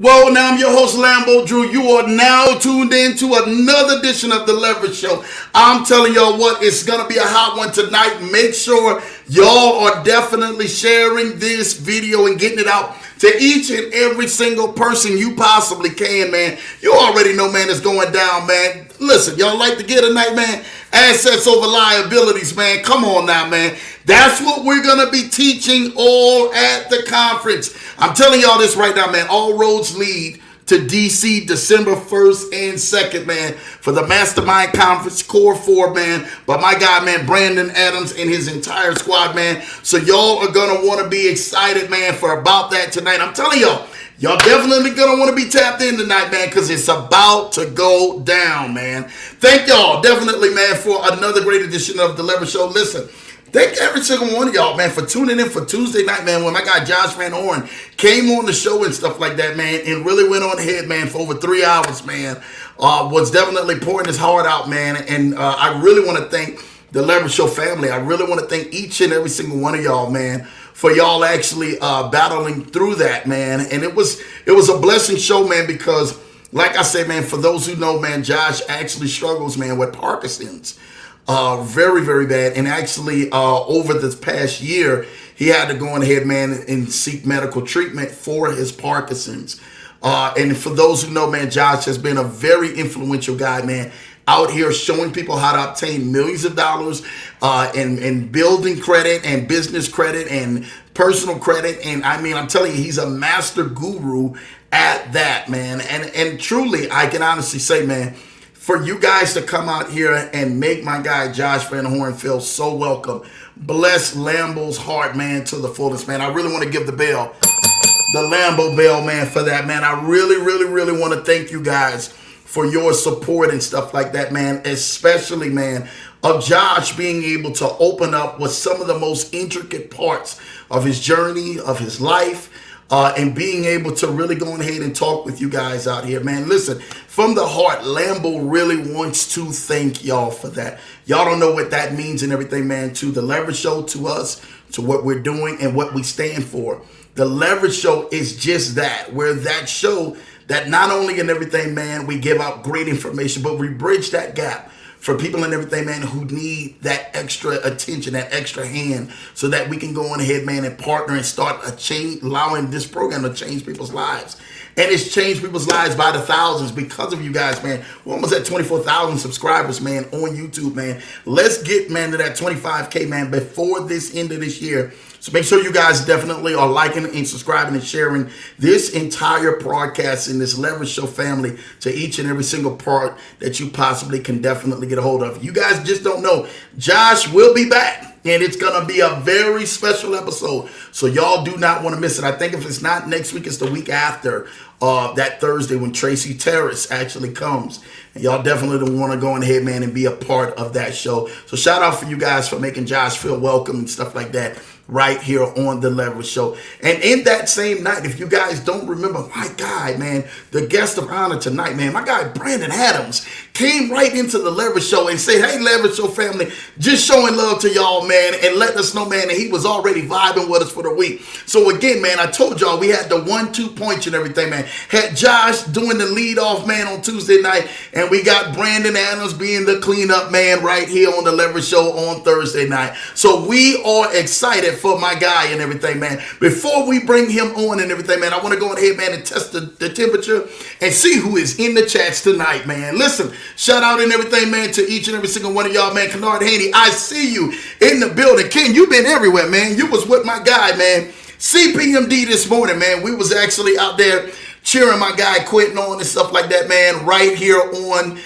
Well, now I'm your host, Lambo Drew. You are now tuned in to another edition of The Leverage Show. I'm telling y'all what, it's going to be a hot one tonight. Make sure y'all are definitely sharing this video and getting it out to each and every single person you possibly can, man. You already know, man, it's going down, man. Listen, y'all like to get a night, man? Assets over liabilities, man. Come on now, man. That's what we're going to be teaching all at the conference. I'm telling y'all this right now, man. All roads lead to DC December 1st and 2nd, man, for the Mastermind Conference Core 4, man, by my guy, man, Brandon Adams and his entire squad, man. So y'all are going to want to be excited, man, for about that tonight. I'm telling y'all definitely going to want to be tapped in tonight, man, because it's about to go down, man. Thank y'all definitely, man, for another great edition of The Leverage Show. Listen, thank every single one of y'all, man, for tuning in for Tuesday night, man, when my guy Josh Van Horn came on the show and stuff like that, man, and really went on ahead, man, for over 3 hours, man. Was definitely pouring his heart out, man, and I really want to thank the Leverage Show family. I really want to thank each and every single one of y'all, man, for y'all actually battling through that, man. And it was a blessing show, man, because, like I said, man, for those who know, man, Josh actually struggles, man, with Parkinson's. Very, very bad. And actually, over this past year, he had to go on ahead, man, and seek medical treatment for his Parkinson's. And for those who know, man, Josh has been a very influential guy, man, out here showing people how to obtain millions of dollars and building credit and business credit and personal credit. And I mean, I'm telling you, he's a master guru at that, man. And truly, I can honestly say, man, for you guys to come out here and make my guy Josh Van Horn feel so welcome. Bless Lambo's heart, man, to the fullest, man. I really want to give the Lambo bell, man, for that, man. I really, really, really want to thank you guys for your support and stuff like that, man. Especially, man, of Josh being able to open up with some of the most intricate parts of his journey, of his life, and being able to really go ahead and talk with you guys out here, man. Listen, from the heart, Lambo really wants to thank y'all for that. Y'all don't know what that means and everything, man, to the Leverage Show, to us, to what we're doing and what we stand for. The Leverage Show is just that. We're that show that not only in everything, man, we give out great information, but we bridge that gap for people and everything, man, who need that extra attention, that extra hand, so that we can go on ahead, man, and partner and start allowing this program to change people's lives. And it's changed people's lives by the thousands because of you guys, man. We're almost at 24,000 subscribers, man, on YouTube, man. Let's get, man, to that 25K, man, before this end of this year. So make sure you guys definitely are liking and subscribing and sharing this entire broadcast in this Leverage Show family to each and every single part that you possibly can definitely get a hold of. You guys just don't know. Josh will be back. And it's going to be a very special episode. So y'all do not want to miss it. I think if it's not next week, it's the week after that Thursday when Tracy Terrace actually comes. And y'all definitely want to go ahead, man, and be a part of that show. So shout out for you guys for making Josh feel welcome and stuff like that right here on The Leverage Show. And in that same night, if you guys don't remember, my guy, man, the guest of honor tonight, man, my guy Brandon Adams came right into The Leverage Show and said, hey, Leverage Show family, just showing love to y'all, man, and letting us know, man, that he was already vibing with us for the week. So again, man, I told y'all we had the 1-2 punch and everything, man. Had Josh doing the lead off, man, on Tuesday night, and we got Brandon Adams being the cleanup man right here on The Leverage Show on Thursday night. So we are excited for my guy and everything, man. Before we bring him on and everything, man, I want to go ahead, man, and test the temperature and see who is in the chats tonight, man. Listen, shout out and everything, man, to each and every single one of y'all, man. Kennard Haney, I see you in the building. Ken, you've been everywhere, man. You was with my guy, man, CPMD this morning, man. We was actually out there cheering my guy Quentin on and stuff like that, man, right here on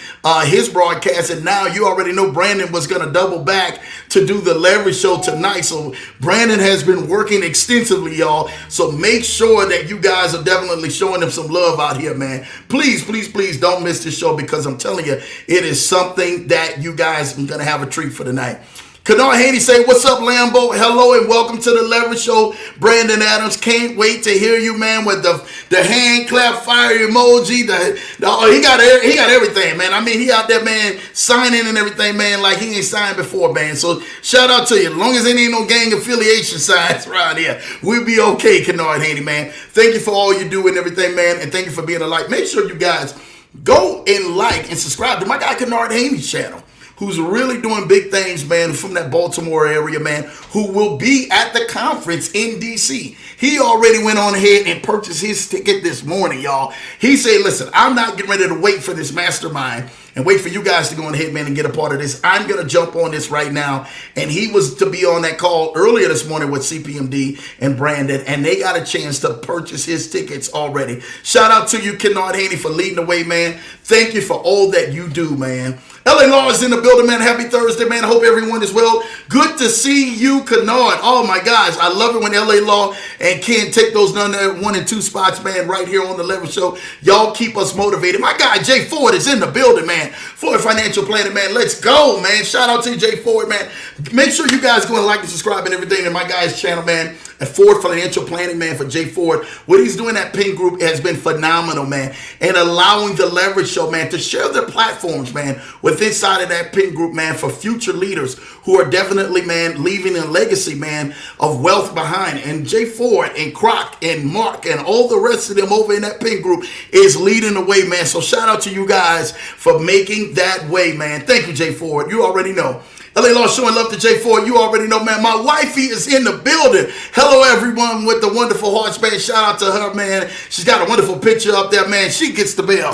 his broadcast. And now you already know Brandon was going to double back to do the Leverage Show tonight. So Brandon has been working extensively, y'all. So make sure that you guys are definitely showing him some love out here, man. Please, please, please don't miss this show, because I'm telling you, it is something that you guys are going to have a treat for tonight. Kennard Haney say, what's up, Lambo? Hello and welcome to the Leverage Show. Brandon Adams, can't wait to hear you, man, with the hand clap fire emoji. He got everything, man. I mean, he out there, man, signing and everything, man, like he ain't signed before, man. So shout out to you. As long as there ain't no gang affiliation signs around here, we'll be okay, Kennard Haney, man. Thank you for all you do and everything, man, and thank you for being a like. Make sure you guys go and like and subscribe to my guy Kennard Haney's channel, who's really doing big things, man, from that Baltimore area, man, who will be at the conference in D.C. He already went on ahead and purchased his ticket this morning, y'all. He said, listen, I'm not getting ready to wait for this mastermind and wait for you guys to go on ahead, man, and get a part of this. I'm going to jump on this right now. And he was to be on that call earlier this morning with CPMD and Brandon, and they got a chance to purchase his tickets already. Shout out to you, Kennard Haney, for leading the way, man. Thank you for all that you do, man. LA Law is in the building, man. Happy Thursday, man. I hope everyone is well. Good to see you, Kennard. Oh, my gosh. I love it when LA Law and Ken take those number 1 and 2 spots, man, right here on the Leverage Show. Y'all keep us motivated. My guy, Jay Ford, is in the building, man. Ford Financial Planning, man. Let's go, man. Shout out to Jay Ford, man. Make sure you guys go and like and subscribe and everything in my guy's channel, man. At Ford Financial Planning, man, for Jay Ford. What he's doing at Pink Group has been phenomenal, man. And allowing the Leverage Show, man, to share their platforms, man, with inside of that Pink Group, man, for future leaders who are definitely, man, leaving a legacy, man, of wealth behind. And Jay Ford and Croc and Mark and all the rest of them over in that Pink Group is leading the way, man. So shout out to you guys for making that way, man. Thank you, Jay Ford. You already know. LA Law showing love to Jay Ford. You already know, man. My wifey is in the building. Hello, everyone, with the wonderful hearts, man. Shout out to her, man. She's got a wonderful picture up there, man. She gets the bell.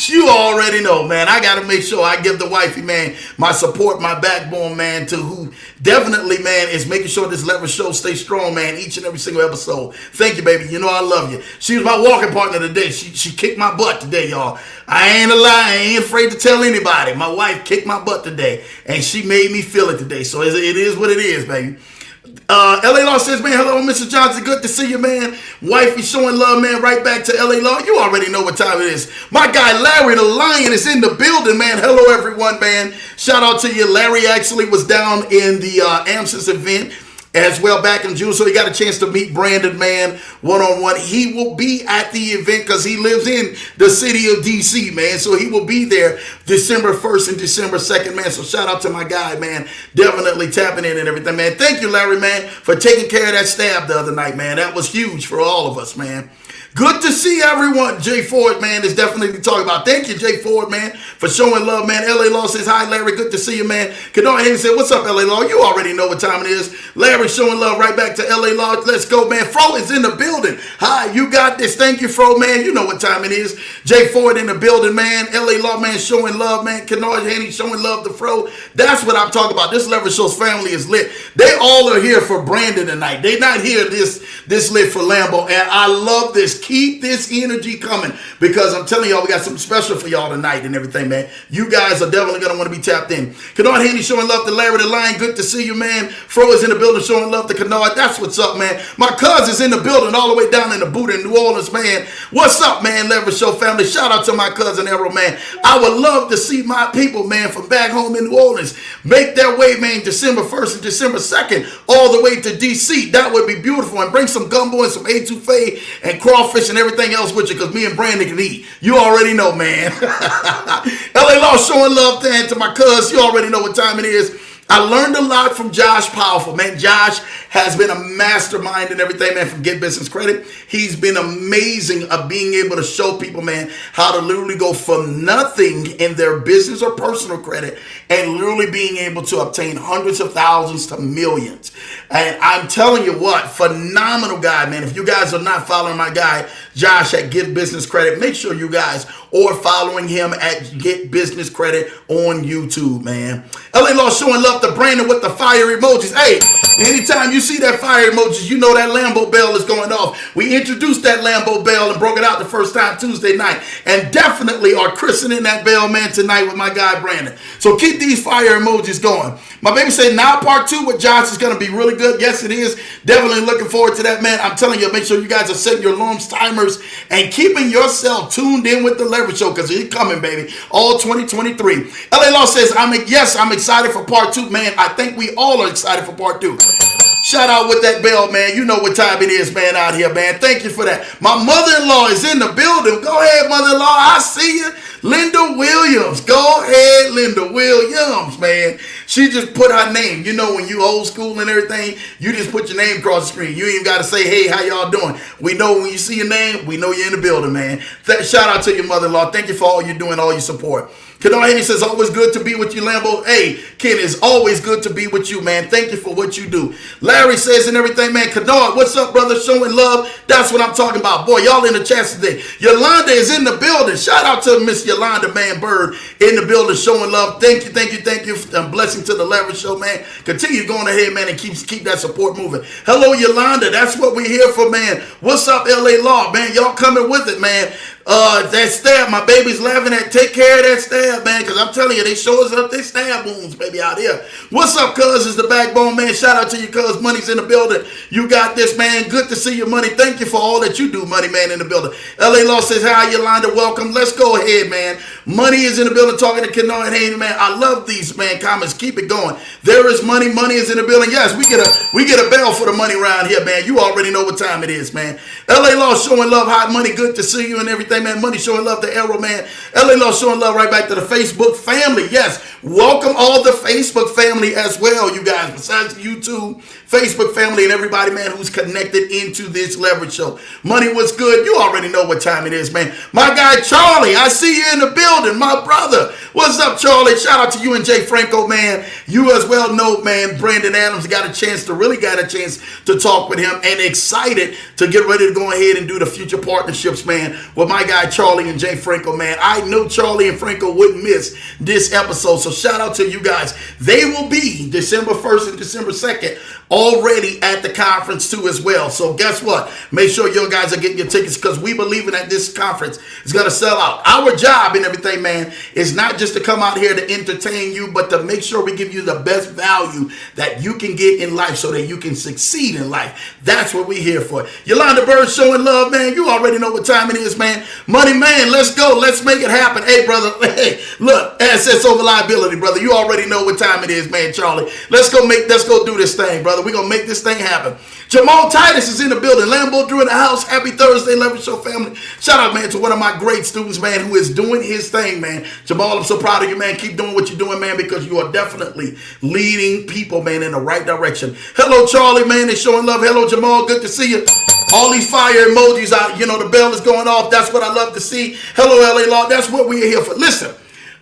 You already know, man. I got to make sure I give the wifey, man, my support, my backbone, man, to who definitely, man, is making sure this Leverage Show stays strong, man, each and every single episode. Thank you, baby. You know I love you. She was my walking partner today. She kicked my butt today, y'all. I ain't a lie. I ain't afraid to tell anybody. My wife kicked my butt today, and she made me feel it today. So it is what it is, baby. LA Law says, man, hello, Mr. Johnson. Good to see you, man. Wifey showing love, man, right back to LA Law. You already know what time it is. My guy, Larry the Lion, is in the building, man. Hello, everyone, man. Shout out to you. Larry actually was down in the AMSIS event as well back in June, so he got a chance to meet Brandon, man, one-on-one. He will be at the event because he lives in the city of D.C., man, so he will be there December 1st and December 2nd, man, so shout out to my guy, man, definitely tapping in and everything, man. Thank you, Larry, man, for taking care of that stab the other night, man. That was huge for all of us, man. Good to see everyone. Jay Ford, man, is definitely talking about. Thank you, Jay Ford, man, for showing love, man. LA Law says, hi, Larry. Good to see you, man. Kennard Haney said, what's up, LA Law? You already know what time it is. Larry showing love right back to LA Law. Let's go, man. Fro is in the building. Hi, you got this. Thank you, Fro, man. You know what time it is. Jay Ford in the building, man. LA Law, man, showing love, man. Kennard Haney showing love to Fro. That's what I'm talking about. This Leverage Show's family is lit. They all are here for Brandon tonight. They not here this lit for Lambo, and I love this. Keep this energy coming because I'm telling y'all, we got something special for y'all tonight and everything, man. You guys are definitely going to want to be tapped in. Kennard Haney showing love to Larry the Lion. Good to see you, man. Fro is in the building showing love to Kennard. That's what's up, man. My cousin's in the building all the way down in the Buddha in New Orleans, man. What's up, man, Leverage Show family? Shout out to my cousin Errol, man. I would love to see my people, man, from back home in New Orleans make their way, man, December 1st and December 2nd all the way to D.C. That would be beautiful. And bring some gumbo and some etouffee and crawfish and everything else with you because me and Brandon can eat. You already know, man. LA Law showing love to my cuz. You already know what time it is. I learned a lot from Josh Powerful, man. Josh has been a mastermind and everything, man, from Get Business Credit. He's been amazing of being able to show people, man, how to literally go from nothing in their business or personal credit and literally being able to obtain hundreds of thousands to millions. And I'm telling you what, phenomenal guy, man. If you guys are not following my guy, Josh at Get Business Credit, make sure you guys are following him at Get Business Credit on YouTube, man. LA Law showing love to Brandon with the fire emojis. Hey, Anytime you see that fire emoji, you know that Lambo bell is going off. We introduced that Lambo bell and broke it out the first time Tuesday night. And definitely are christening that bell, man, tonight with my guy, Brandon. So keep these fire emojis going. My baby said, now part 2 with Josh is going to be really good. Yes, it is. Definitely looking forward to that, man. I'm telling you, make sure you guys are setting your alarms, timers, and keeping yourself tuned in with the Leverage Show because it's coming, baby. All 2023. LA Law says, I'm excited for part 2, man. I think we all are excited for part 2. Shout out with that bell, man. You know what time it is, man, out here, man. Thank you for that. My mother-in-law is in the building. Go ahead, mother-in-law. I see you. Linda Williams. Go ahead, Linda Williams, man. She just put her name. You know, when you old school and everything, you just put your name across the screen. You ain't got to say, hey, how y'all doing? We know when you see your name, we know you're in the building, man. Shout out to your mother-in-law. Thank you for all you're doing, all your support. Kennard Haney says, always good to be with you, Lambo. Hey, Ken, it's always good to be with you, man. Thank you for what you do. Larry says and everything, man. Kennard, what's up, brother? Showing love. That's what I'm talking about. Boy, y'all in the chat today. Yolanda is in the building. Shout out to Miss Yolanda, man, Bird, in the building, showing love. Thank you, thank you, thank you. Blessing to the Leverage Show, man. Continue going ahead, man, and keep that support moving. Hello, Yolanda. That's what we're here for, man. What's up, LA Law, man? Y'all coming with it, man. That stab, my baby's laughing at. Take care of that stab, man, because I'm telling you, they show us up their stab wounds, baby, out here. What's up, cuz? Is the backbone, man. Shout out to you, cuz. Money's in the building. You got this, man. Good to see you, Money. Thank you for all that you do, Money, man, in the building. LA Law says, hi, Yolanda. Welcome. Let's go ahead, man. Money is in the building, talking to Kennard Haney, man. I love these, man, comments. Keep it going. There is money. Money is in the building. Yes, we get a bell for the money around here, man. You already know what time it is, man. LA Law showing love, hot Money. Good to see you and everything, man. Money showing love to Arrow, man. LA Law showing love right back to the Facebook family. Yes, welcome all the Facebook family as well, you guys. Besides YouTube, Facebook family, and everybody, man, who's connected into this Leverage Show. Money, what's good? You already know what time it is, man. My guy, Charlie, I see you in the building. My brother. What's up, Charlie? Shout out to you and Jay Franco, man. You as well know, man, Brandon Adams got a chance to talk with him and excited to get ready to go ahead and do the future partnerships, man, with my guy, Charlie and Jay Franco, man. I know Charlie and Franco wouldn't miss this episode, so shout out to you guys. They will be December 1st and December 2nd already at the conference too as well. So guess what? Make sure you guys are getting your tickets because we believe in that this conference is going to sell out. Our job and everything, man, is not just to come out here to entertain you, but to make sure we give you the best value that you can get in life so that you can succeed in life. That's what we're here for. Yolanda Bird showing love, man. You already know what time it is, man. Money, man, let's go. Let's make it happen. Hey, brother. Hey, look, assets over liability, brother. You already know what time it is, man, Charlie. Let's go do this thing, brother. We're going to make this thing happen. Jamal Titus is in the building. Lambo Drew in the house. Happy Thursday, Leverage Show family. Shout out, man, to one of my great students, man, who is doing his thing, man. Jamal, I'm so proud of you, man. Keep doing what you're doing, man, because you are definitely leading people, man, in the right direction. Hello, Charlie, man. They're showing love. Hello, Jamal. Good to see you. All these fire emojis out. You know, the bell is going off. That's what I love to see. Hello, LA Law. That's what we're here for. Listen,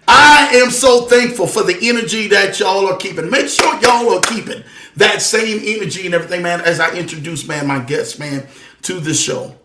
I am so thankful for the energy that y'all are keeping. Make sure y'all are keeping that same energy and everything, man, as I introduce, man, my guests, man, to this show.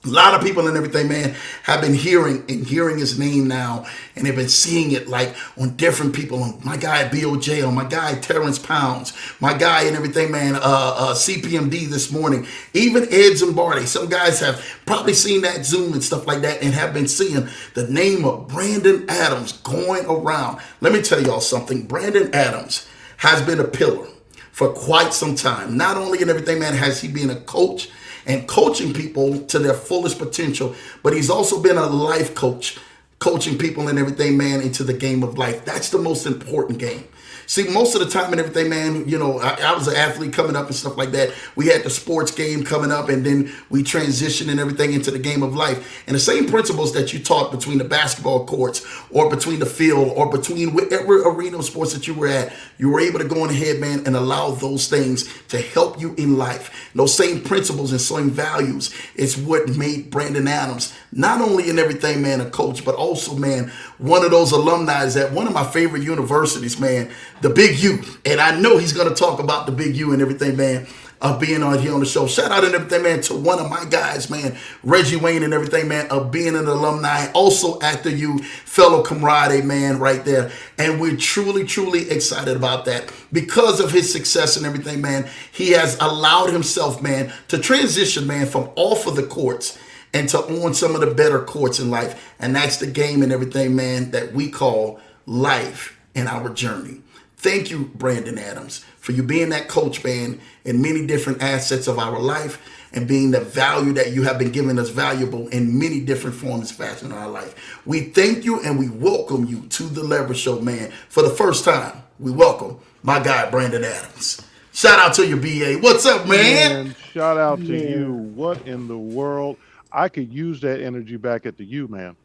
A lot of people and everything, man, have been hearing his name now, and they've been seeing it like on different people. On my guy BOJ, on my guy Terrence Pounds, my guy and everything, man, CPMD this morning, even Ed Zimbardi. Some guys have probably seen that Zoom and stuff like that and have been seeing the name of Brandon Adams going around. Let me tell y'all something. Brandon Adams has been a pillar for quite some time. Not only in everything, man, has he been a coach and coaching people to their fullest potential, but he's also been a life coach, coaching people and everything, man, into the game of life. That's the most important game. See, most of the time and everything, man, you know, I was an athlete coming up and stuff like that. We had the sports game coming up, and then we transitioned and everything into the game of life. And the same principles that you taught between the basketball courts or between the field or between whatever arena of sports that you were at, you were able to go on ahead, man, and allow those things to help you in life. And those same principles and same values is what made Brandon Adams not only in everything, man, a coach, but also, man, one of those alumni at one of my favorite universities, man, the Big U. And I know he's going to talk about the Big U and everything, man, of being on here on the show. Shout out and everything, man, to one of my guys, man, Reggie Wayne and everything, man, of being an alumni. Also after you, fellow camaraderie, man, right there. And we're truly, truly excited about that. Because of his success and everything, man, he has allowed himself, man, to transition, man, from off of the courts and to on some of the better courts in life. And that's the game and everything, man, that we call life in our journey. Thank you, Brandon Adams, for you being that coach, man, in many different assets of our life and being the value that you have been giving us valuable in many different forms, fashion in our life. We thank you and we welcome you to the Leverage Show, man. For the first time, we welcome my guy, Brandon Adams. Shout out to you, BA. What's up, man? Man, shout out to you. What in the world? I could use that energy back at the U, man.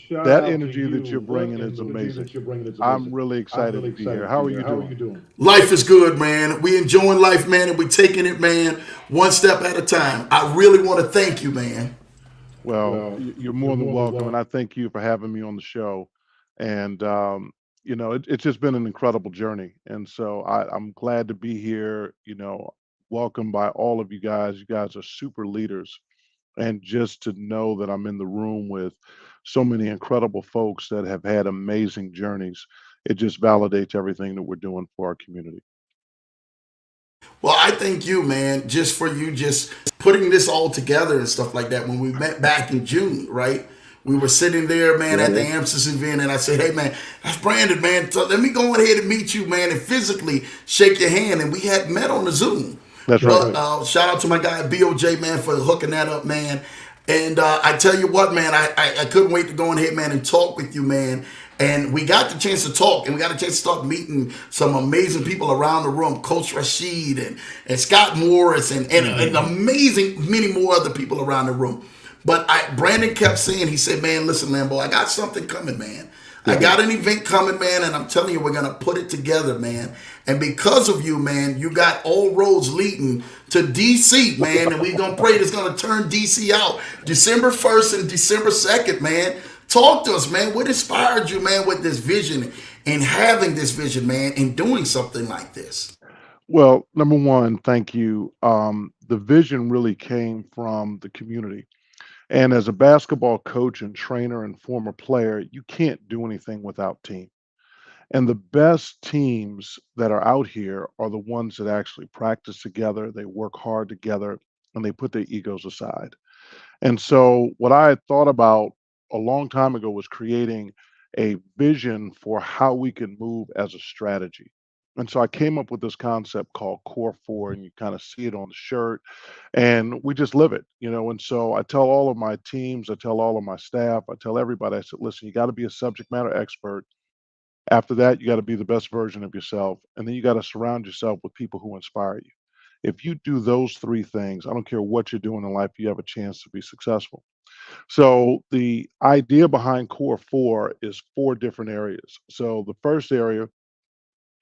That energy that you're bringing is amazing. I'm really excited to be here. How are you doing? Life is good, man. We enjoying life, man, and we taking it, man, one step at a time. I really want to thank you, man. Well, you're more than welcome, and I thank you for having me on the show. And it's just been an incredible journey, and so I'm glad to be here. Welcomed by all of you guys. You guys are super leaders, and just to know that I'm in the room with so many incredible folks that have had amazing journeys, it just validates everything that we're doing for our community. Well, I thank you, man, just for you just putting this all together and stuff like that. When we met back in June, right? We were sitting there, man, at the AMSIS event, and I said, "Hey, man, that's Brandon, man. So let me go ahead and meet you, man, and physically shake your hand." And we had met on the Zoom. That's right. But shout out to my guy BOJ, man, for hooking that up, man. And I tell you what, man, I couldn't wait to go ahead, man, and talk with you, man. And we got the chance to talk, and we got a chance to start meeting some amazing people around the room, Coach Rashid and Scott Morris and amazing many more other people around the room. But Brandon kept saying, he said, "Man, listen, Lambo, I got something coming, man. I got an event coming, man, and I'm telling you, we're gonna put it together, man. And because of you, man, you got all roads leading to DC, man, and we're gonna pray it's gonna turn DC out December 1st and December 2nd, man. Talk to us, man. What inspired you, man, with this vision and having this vision, man, and doing something like this?" Well, number one, thank you. The vision really came from the community. And as a basketball coach and trainer and former player, you can't do anything without team. And the best teams that are out here are the ones that actually practice together, they work hard together, and they put their egos aside. And so, what I had thought about a long time ago was creating a vision for how we can move as a strategy. And so I came up with this concept called Core Four, and you kind of see it on the shirt, and we just live it. And so I tell all of my teams, I tell all of my staff, I tell everybody, I said, listen, you got to be a subject matter expert. After that, you got to be the best version of yourself. And then you got to surround yourself with people who inspire you. If you do those three things, I don't care what you're doing in life, you have a chance to be successful. So the idea behind Core Four is four different areas. So the first area,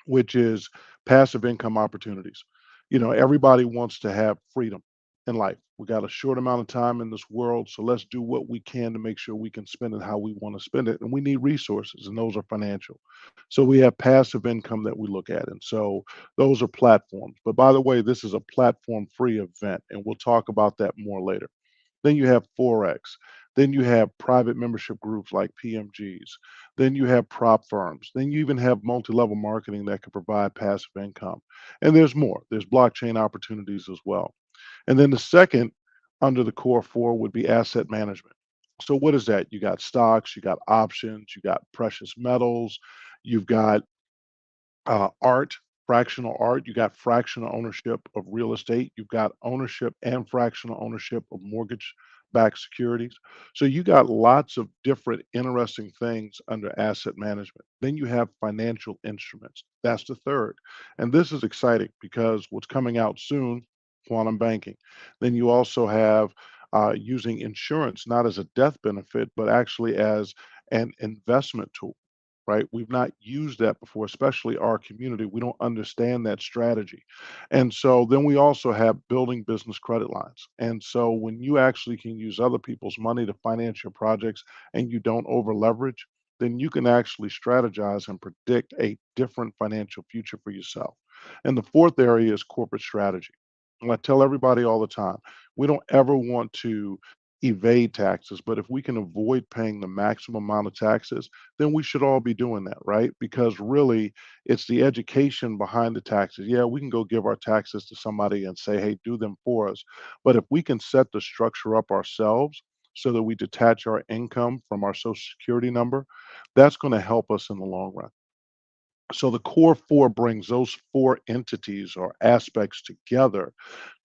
which is passive income opportunities. Everybody wants to have freedom in life. We got a short amount of time in this world, so let's do what we can to make sure we can spend it how we want to spend it. And we need resources, and those are financial. So we have passive income that we look at. And so those are platforms. But by the way, this is a platform free event, and we'll talk about that more later. Then you have Forex. Then you have private membership groups like PMGs. Then you have prop firms. Then you even have multi level marketing that can provide passive income. And there's more. There's blockchain opportunities as well. And then the second under the core four would be asset management. So, what is that? You got stocks, you got options, you got precious metals, you've got art, fractional art. You got fractional ownership of real estate. You've got ownership and fractional ownership of mortgage backed securities. So you got lots of different interesting things under asset management. Then you have financial instruments. That's the third. And this is exciting because what's coming out soon, quantum banking. Then you also have using insurance not as a death benefit, but actually as an investment tool, right? We've not used that before, especially our community. We don't understand that strategy. And so then we also have building business credit lines. And so when you actually can use other people's money to finance your projects and you don't over leverage, then you can actually strategize and predict a different financial future for yourself. And the fourth area is corporate strategy. And I tell everybody all the time, we don't ever want to evade taxes, but if we can avoid paying the maximum amount of taxes, then we should all be doing that, right? Because really, it's the education behind the taxes. Yeah, we can go give our taxes to somebody and say, hey, do them for us. But if we can set the structure up ourselves so that we detach our income from our social security number, that's going to help us in the long run. So the core four brings those four entities or aspects together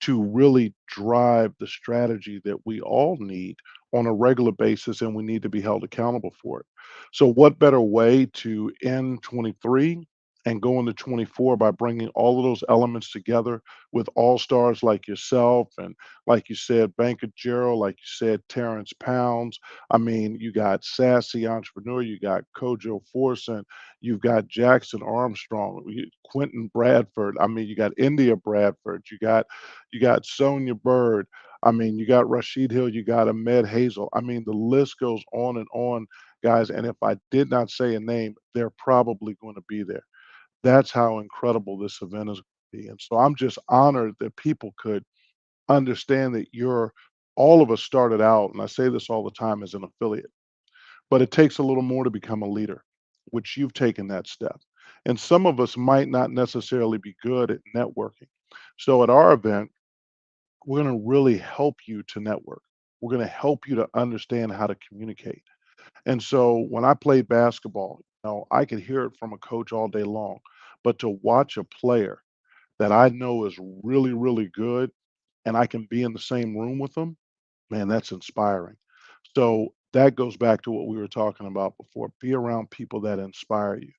to really drive the strategy that we all need on a regular basis, and we need to be held accountable for it. So, what better way to end 23 and go into 24 by bringing all of those elements together with all stars like yourself and, like you said, Banker Gerald, like you said, Terrence Pounds. I mean, you got Sassy Entrepreneur, you got Kojo Forson, you've got Jackson Armstrong, Quentin Bradford. I mean, you got India Bradford, you got Sonia Bird. I mean, you got Rashid Hill, you got Ahmed Hazel. I mean, the list goes on, guys. And if I did not say a name, they're probably going to be there. That's how incredible this event is going to be. And so I'm just honored that people could understand that all of us started out, and I say this all the time, as an affiliate, but it takes a little more to become a leader, which you've taken that step. And some of us might not necessarily be good at networking. So at our event, we're going to really help you to network. We're going to help you to understand how to communicate. And so when I played basketball, I could hear it from a coach all day long, but to watch a player that I know is really, really good and I can be in the same room with them, man, that's inspiring. So that goes back to what we were talking about before. Be around people that inspire you.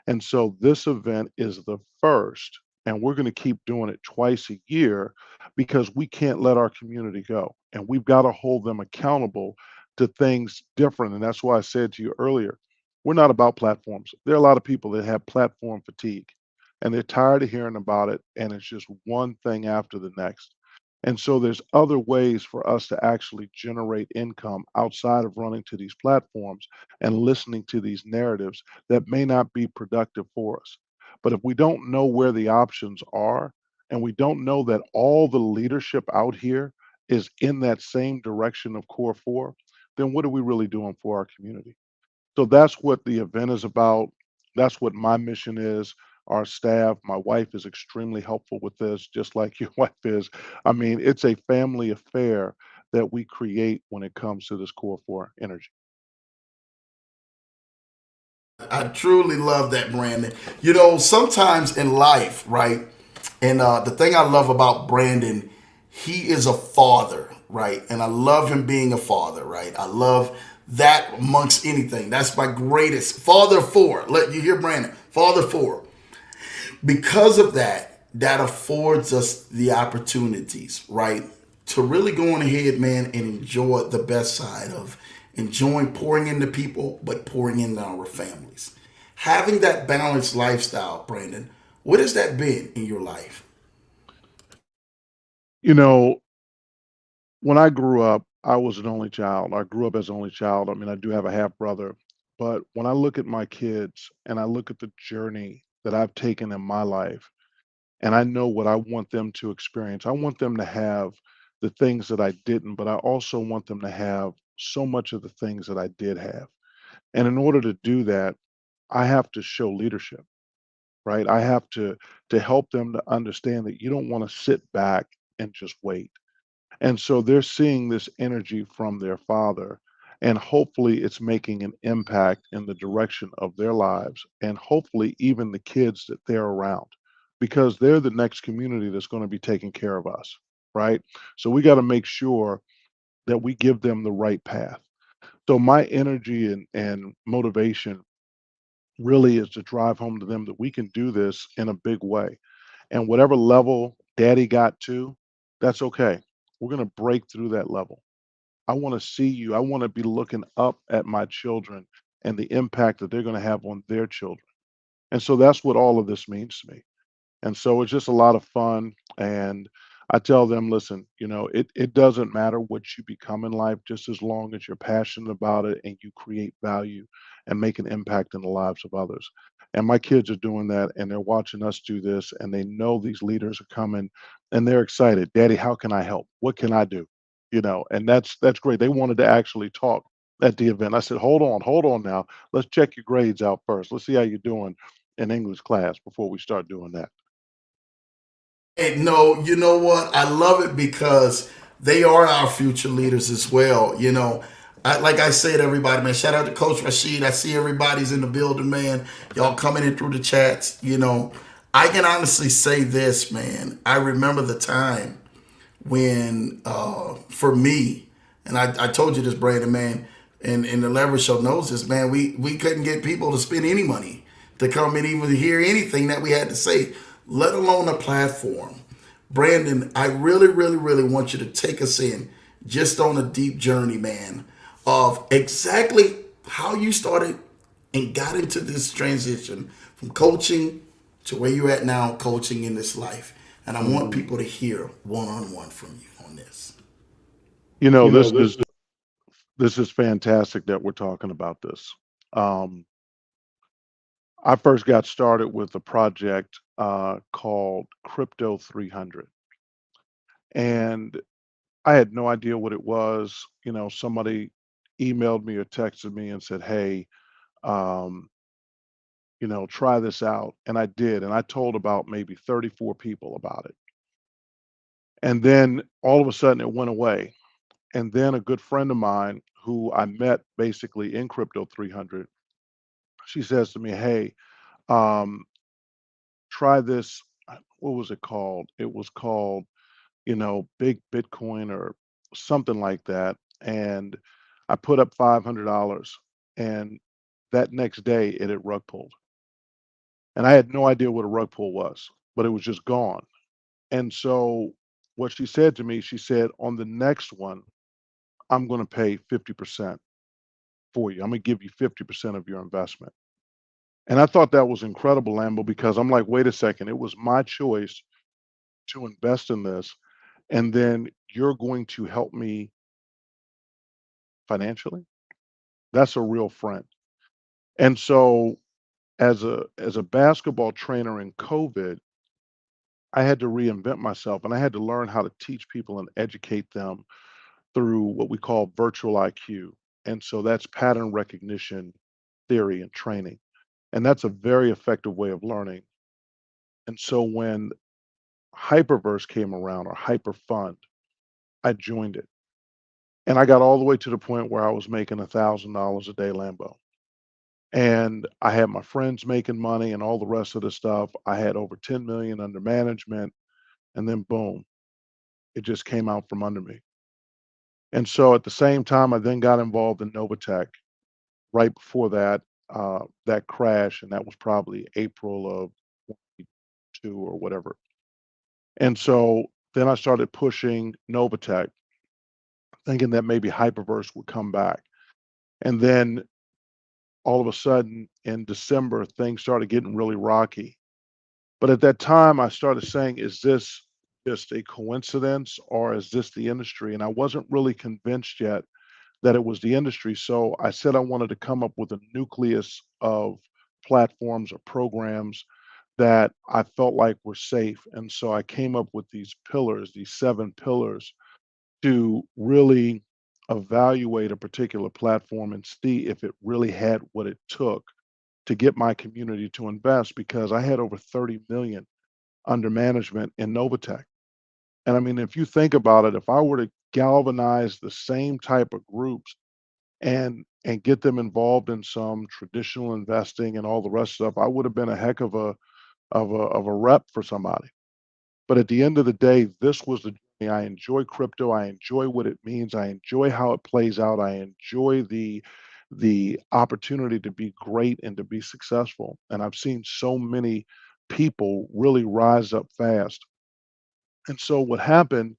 And so this event is the first, and we're going to keep doing it twice a year because we can't let our community go. And we've got to hold them accountable to things different. And that's why I said to you earlier, we're not about platforms. There are a lot of people that have platform fatigue and they're tired of hearing about it. And it's just one thing after the next. And so there's other ways for us to actually generate income outside of running to these platforms and listening to these narratives that may not be productive for us. But if we don't know where the options are, and we don't know that all the leadership out here is in that same direction of core four, then what are we really doing for our community? So that's what the event is about. That's what my mission is. Our staff, my wife is extremely helpful with this, just like your wife is. I mean, it's a family affair that we create when it comes to this core four energy. I truly love that, Brandon. Sometimes in life, right? And the thing I love about Brandon, he is a father, right? And I love him being a father, right? I love that amongst anything. That's my greatest father four. Let you hear Brandon, father four. Because of that, that affords us the opportunities, right? To really go on ahead, man, and enjoy the best side of enjoying pouring into people, but pouring into our families. Having that balanced lifestyle, Brandon, what has that been in your life? You know, when I grew up, I was an only child. I grew up as an only child. I mean, I do have a half brother. But when I look at my kids and I look at the journey that I've taken in my life, and I know what I want them to experience. I want them to have the things that I didn't, but I also want them to have so much of the things that I did have. And in order to do that, I have to show leadership, right? I have to help them to understand that you don't want to sit back and just wait. And so they're seeing this energy from their father, and hopefully it's making an impact in the direction of their lives and hopefully even the kids that they're around because they're the next community that's going to be taking care of us, right? So we got to make sure that we give them the right path. So my energy and motivation really is to drive home to them that we can do this in a big way. And whatever level daddy got to, that's okay. We're going to break through that level. I want to see you. I want to be looking up at my children and the impact that they're going to have on their children. And so that's what all of this means to me. And so it's just a lot of fun. And I tell them, listen, it doesn't matter what you become in life, just as long as you're passionate about it and you create value and make an impact in the lives of others. And my kids are doing that, and they're watching us do this, and they know these leaders are coming, and they're excited. Daddy, how can I help? What can I do? And that's great. They wanted to actually talk at the event. I said, hold on now. Let's check your grades out first. Let's see how you're doing in English class before we start doing that. Hey, no, you know what? I love it because they are our future leaders as well. Like I said, everybody, man, shout out to Coach Rashid. I see everybody's in the building, man. Y'all coming in through the chats. I can honestly say this, man. I remember the time when, for me, and I told you this, Brandon, man, and the leverage show knows this, man. We couldn't get people to spend any money to come and even hear anything that we had to say, let alone a platform. Brandon, I really, really, really want you to take us in just on a deep journey, man, of exactly how you started and got into this transition from coaching to where you're at now, coaching in this life. And I want Hmm. people to hear one on one from you on this. You know, You know, this this is this is fantastic that we're talking about this. Um, I first got started with a project called Crypto 300, and I had no idea what it was. Somebody emailed me or texted me and said, "Hey, um, try this out," and I did, and I told about maybe 34 people about it, and then all of a sudden it went away. And then a good friend of mine who I met basically in Crypto 300, she says to me, "Hey, um, try this." What was it called? It was called, Big Bitcoin or something like that. And I put up $500, and that next day it had rug pulled. And I had no idea what a rug pull was, but it was just gone. And so what she said to me, she said, on the next one, I'm going to pay 50% for you. I'm going to give you 50% of your investment. And I thought that was incredible, Lambo, because I'm like, wait a second, it was my choice to invest in this. And then you're going to help me financially. That's a real friend. And so as a basketball trainer in COVID, I had to reinvent myself and I had to learn how to teach people and educate them through what we call virtual IQ. And so that's pattern recognition theory and training. And that's a very effective way of learning. And so when Hyperverse came around or Hyperfund, I joined it. And I got all the way to the point where I was making $1,000 a day Lambo. And I had my friends making money and all the rest of the stuff. I had over 10 million under management, and then boom, it just came out from under me. And so at the same time, I then got involved in Novatech right before that crash, and that was probably April of 22 or whatever. And so then I started pushing Novatech, thinking that maybe Hyperverse would come back. And then all of a sudden in December, things started getting really rocky. But at that time, I started saying, is this just a coincidence or is this the industry? And I wasn't really convinced yet that it was the industry. So I said I wanted to come up with a nucleus of platforms or programs that I felt like were safe. And so I came up with these pillars, these 7 pillars, to really evaluate a particular platform and see if it really had what it took to get my community to invest because I had over 30 million under management in Novatech. And I mean, if you think about it, if I were to galvanize the same type of groups and get them involved in some traditional investing and all the rest of stuff, I would have been a heck of a rep for somebody. But at the end of the day, this was the journey. I enjoy crypto. I enjoy what it means. I enjoy how it plays out. I enjoy the opportunity to be great and to be successful. And I've seen so many people really rise up fast. And so what happened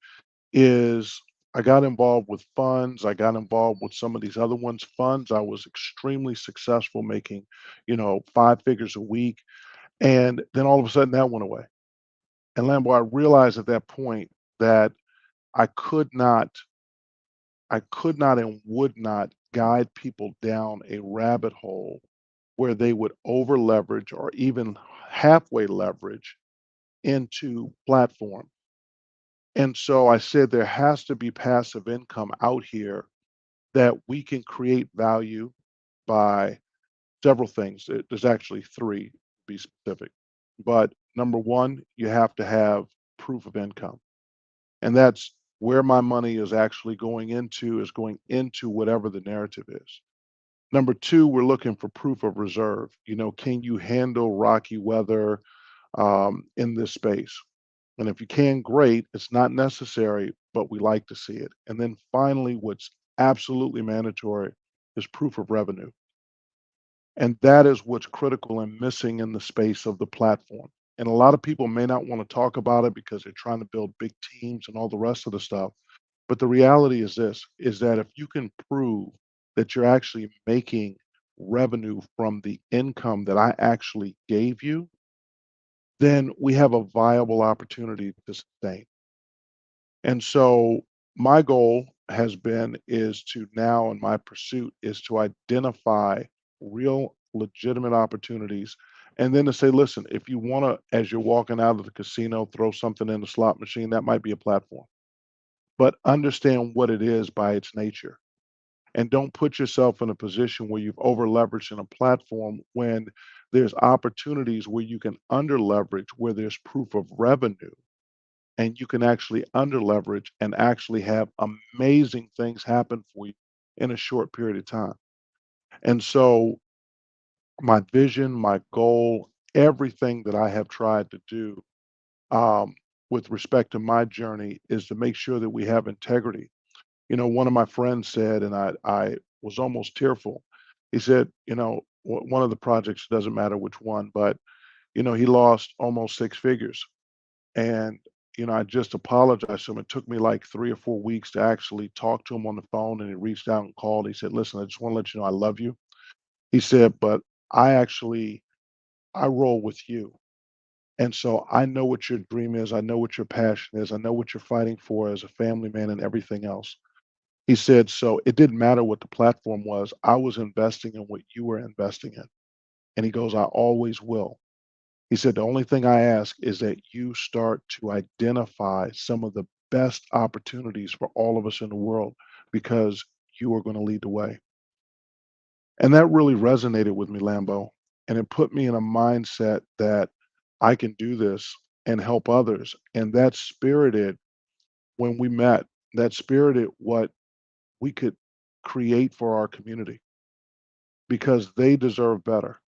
is I got involved with funds. I got involved with some of these other ones. Funds, I was extremely successful making, 5 figures a week. And then all of a sudden that went away. And Lambo, I realized at that point that I could not, I could not and would not guide people down a rabbit hole where they would over leverage or even halfway leverage into platform. And so I said there has to be passive income out here that we can create value by several things. There's actually three, to be specific. But number one, you have to have proof of income. And that's where my money is going into whatever the narrative is. Number two, we're looking for proof of reserve. Can you handle rocky weather in this space? And if you can, great. It's not necessary, but we like to see it. And then finally, what's absolutely mandatory is proof of revenue. And that is what's critical and missing in the space of the platform. And a lot of people may not want to talk about it because they're trying to build big teams and all the rest of the stuff. But the reality is this, is that if you can prove that you're actually making revenue from the income that I actually gave you, then we have a viable opportunity to sustain. And so my goal has been is to now in my pursuit is to identify real legitimate opportunities and then to say, listen, if you want to, as you're walking out of the casino, throw something in the slot machine, that might be a platform. But understand what it is by its nature. And don't put yourself in a position where you've over leveraged in a platform when there's opportunities where you can under leverage, where there's proof of revenue and you can actually under leverage and actually have amazing things happen for you in a short period of time. And so my vision, my goal, everything that I have tried to do with respect to my journey is to make sure that we have integrity. One of my friends said, and I was almost tearful. He said, one of the projects, doesn't matter which one, but, he lost almost six figures. And, I just apologized to him. It took me like 3 or 4 weeks to actually talk to him on the phone. And he reached out and called. He said, listen, I just want to let you know I love you. He said, but I roll with you. And so I know what your dream is. I know what your passion is. I know what you're fighting for as a family man and everything else. He said, so it didn't matter what the platform was. I was investing in what you were investing in. And he goes, I always will. He said, the only thing I ask is that you start to identify some of the best opportunities for all of us in the world because you are going to lead the way. And that really resonated with me, Lambo. And it put me in a mindset that I can do this and help others. And that spirited when we met, that spirited what we could create for our community because they deserve better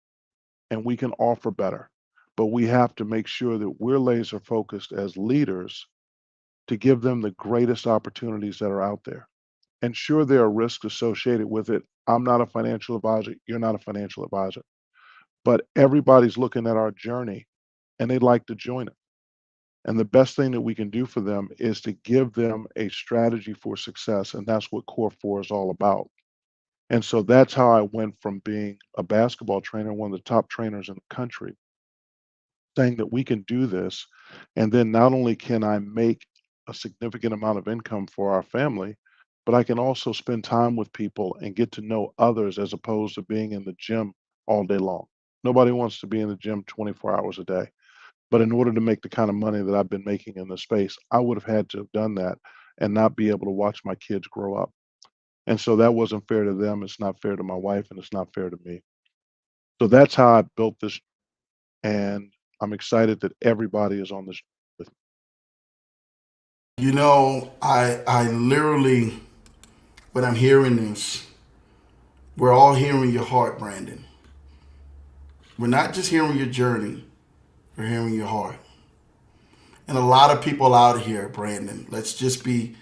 and we can offer better. But we have to make sure that we're laser focused as leaders to give them the greatest opportunities that are out there. And sure, there are risks associated with it. I'm not a financial advisor. You're not a financial advisor. But everybody's looking at our journey and they'd like to join it. And the best thing that we can do for them is to give them a strategy for success. And that's what Core 4 is all about. And so that's how I went from being a basketball trainer, one of the top trainers in the country, saying that we can do this. And then not only can I make a significant amount of income for our family, but I can also spend time with people and get to know others as opposed to being in the gym all day long. Nobody wants to be in the gym 24 hours a day. But in order to make the kind of money that I've been making in this space, I would have had to have done that and not be able to watch my kids grow up. And so that wasn't fair to them. It's not fair to my wife, and it's not fair to me. So that's how I built this. And I'm excited that everybody is on this with me. I literally, when I'm hearing this, we're all hearing your heart, Brandon. We're not just hearing your journey, we're hearing your heart. And a lot of people out here, Brandon, let's just be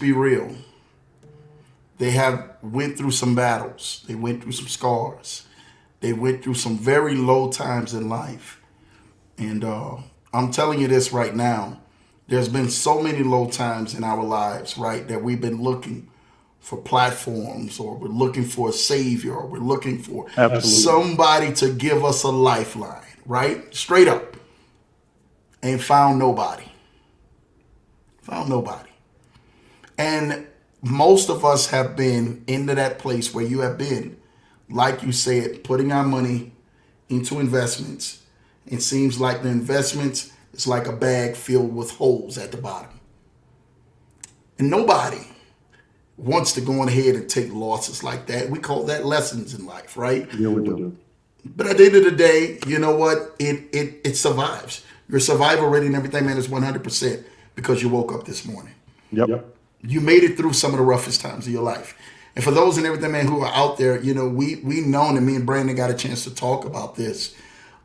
real. They have went through some battles. They went through some scars. They went through some very low times in life. And I'm telling you this right now. There's been so many low times in our lives, right, that we've been looking for platforms or we're looking for a savior or we're looking for Absolutely. somebody to give us a lifeline, right? Straight up. Ain't found nobody. Found nobody. And most of us have been into that place where you have been like you said, putting our money into investments. It seems like the investments is like a bag filled with holes at the bottom. And nobody wants to go on ahead and take losses like that. We call that lessons in life, right? Yeah, we do. But at the end of the day, you know what? It survives. Your survival rating and everything, man, is 100% because you woke up this morning. Yep. You made it through some of the roughest times of your life. And for those and everything, man, who are out there, we know, and me and Brandon got a chance to talk about this,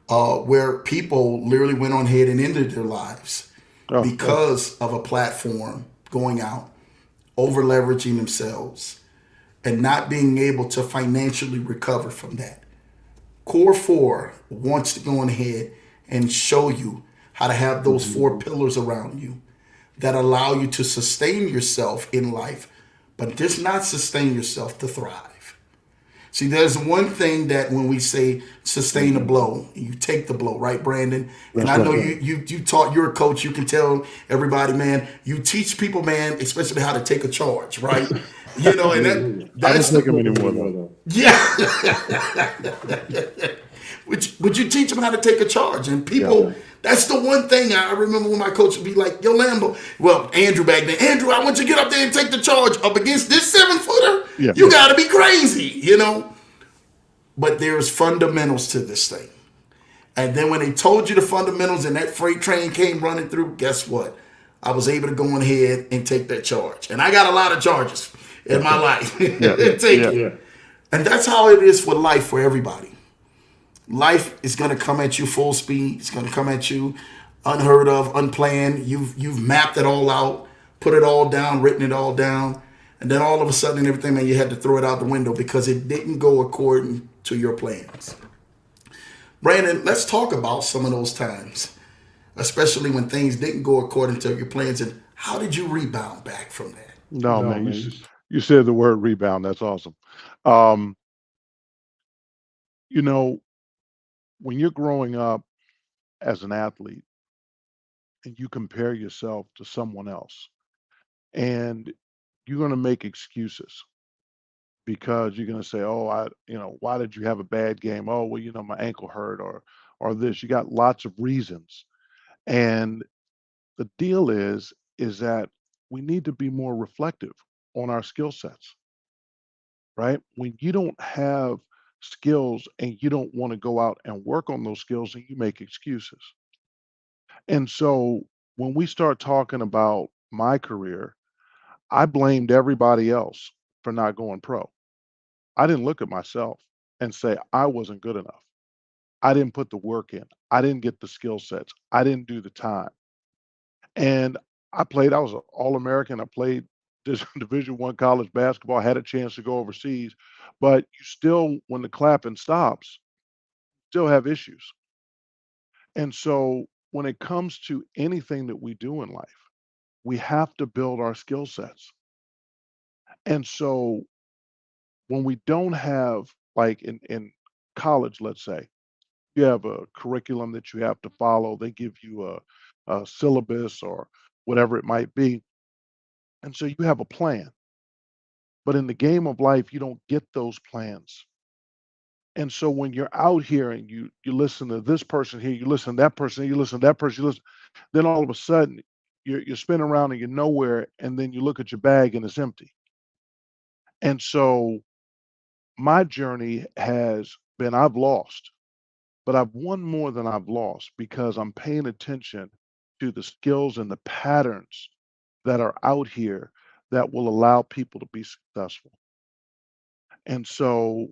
where people literally went on ahead and ended their lives Oh, because of a platform going out, over leveraging themselves, and not being able to financially recover from that. Core 4 wants to go on ahead and show you how to have those four pillars around you that allow you to sustain yourself in life, but just not sustain yourself to thrive. See, there's one thing that when we say sustain a blow, you take the blow, right, Brandon? And that's I know right. you taught, you're a coach. You can tell everybody, man. You teach people, man, especially how to take a charge, right? And I don't that's take them the anymore though. yeah. Would you teach them how to take a charge? And Yeah. people, that's the one thing I remember when my coach would be like, "Yo, Lambo, well, Andrew back then, Andrew, I want you to get up there and take the charge up against this 7-footer. Yeah. You got to be crazy. But there's fundamentals to this thing. And then when they told you the fundamentals and that freight train came running through, guess what? I was able to go on ahead and take that charge. And I got a lot of charges in my life. Yeah. Take Yeah. it. And that's how it is for life for everybody. Life is going to come at you full speed. It's going to come at you unheard of, unplanned. You've mapped it all out, put it all down, written it all down, and then all of a sudden everything, man, you had to throw it out the window because it didn't go according to your plans. Brandon, let's talk about some of those times, especially when things didn't go according to your plans, and how did you rebound back from that? No, man, you said the word rebound. That's awesome. Um, you know, when you're growing up as an athlete and you compare yourself to someone else, and you're going to make excuses because you're going to say, "Oh, why did you have a bad game? Oh, well, my ankle hurt or this." You got lots of reasons. And the deal is that we need to be more reflective on our skill sets, right? When you don't have skills and you don't want to go out and work on those skills, and you make excuses. And so when we start talking about my career, I blamed everybody else for not going pro. I didn't look at myself and say I wasn't good enough. I didn't put the work in. I didn't get the skill sets. I didn't do the time. And I was an All-American. I played this Division 1 college basketball, had a chance to go overseas, but you still, when the clapping stops, still have issues. And so when it comes to anything that we do in life, we have to build our skill sets. And so when we don't have, like in college, let's say, you have a curriculum that you have to follow, they give you a syllabus or whatever it might be. And so you have a plan. But in the game of life, you don't get those plans. And so when you're out here and you listen to this person here, you listen to that person, you listen to that person, you listen, then all of a sudden you're spinning around and you're nowhere, and then you look at your bag and it's empty. And so my journey has been I've lost, but I've won more than I've lost because I'm paying attention to the skills and the patterns that are out here that will allow people to be successful. And so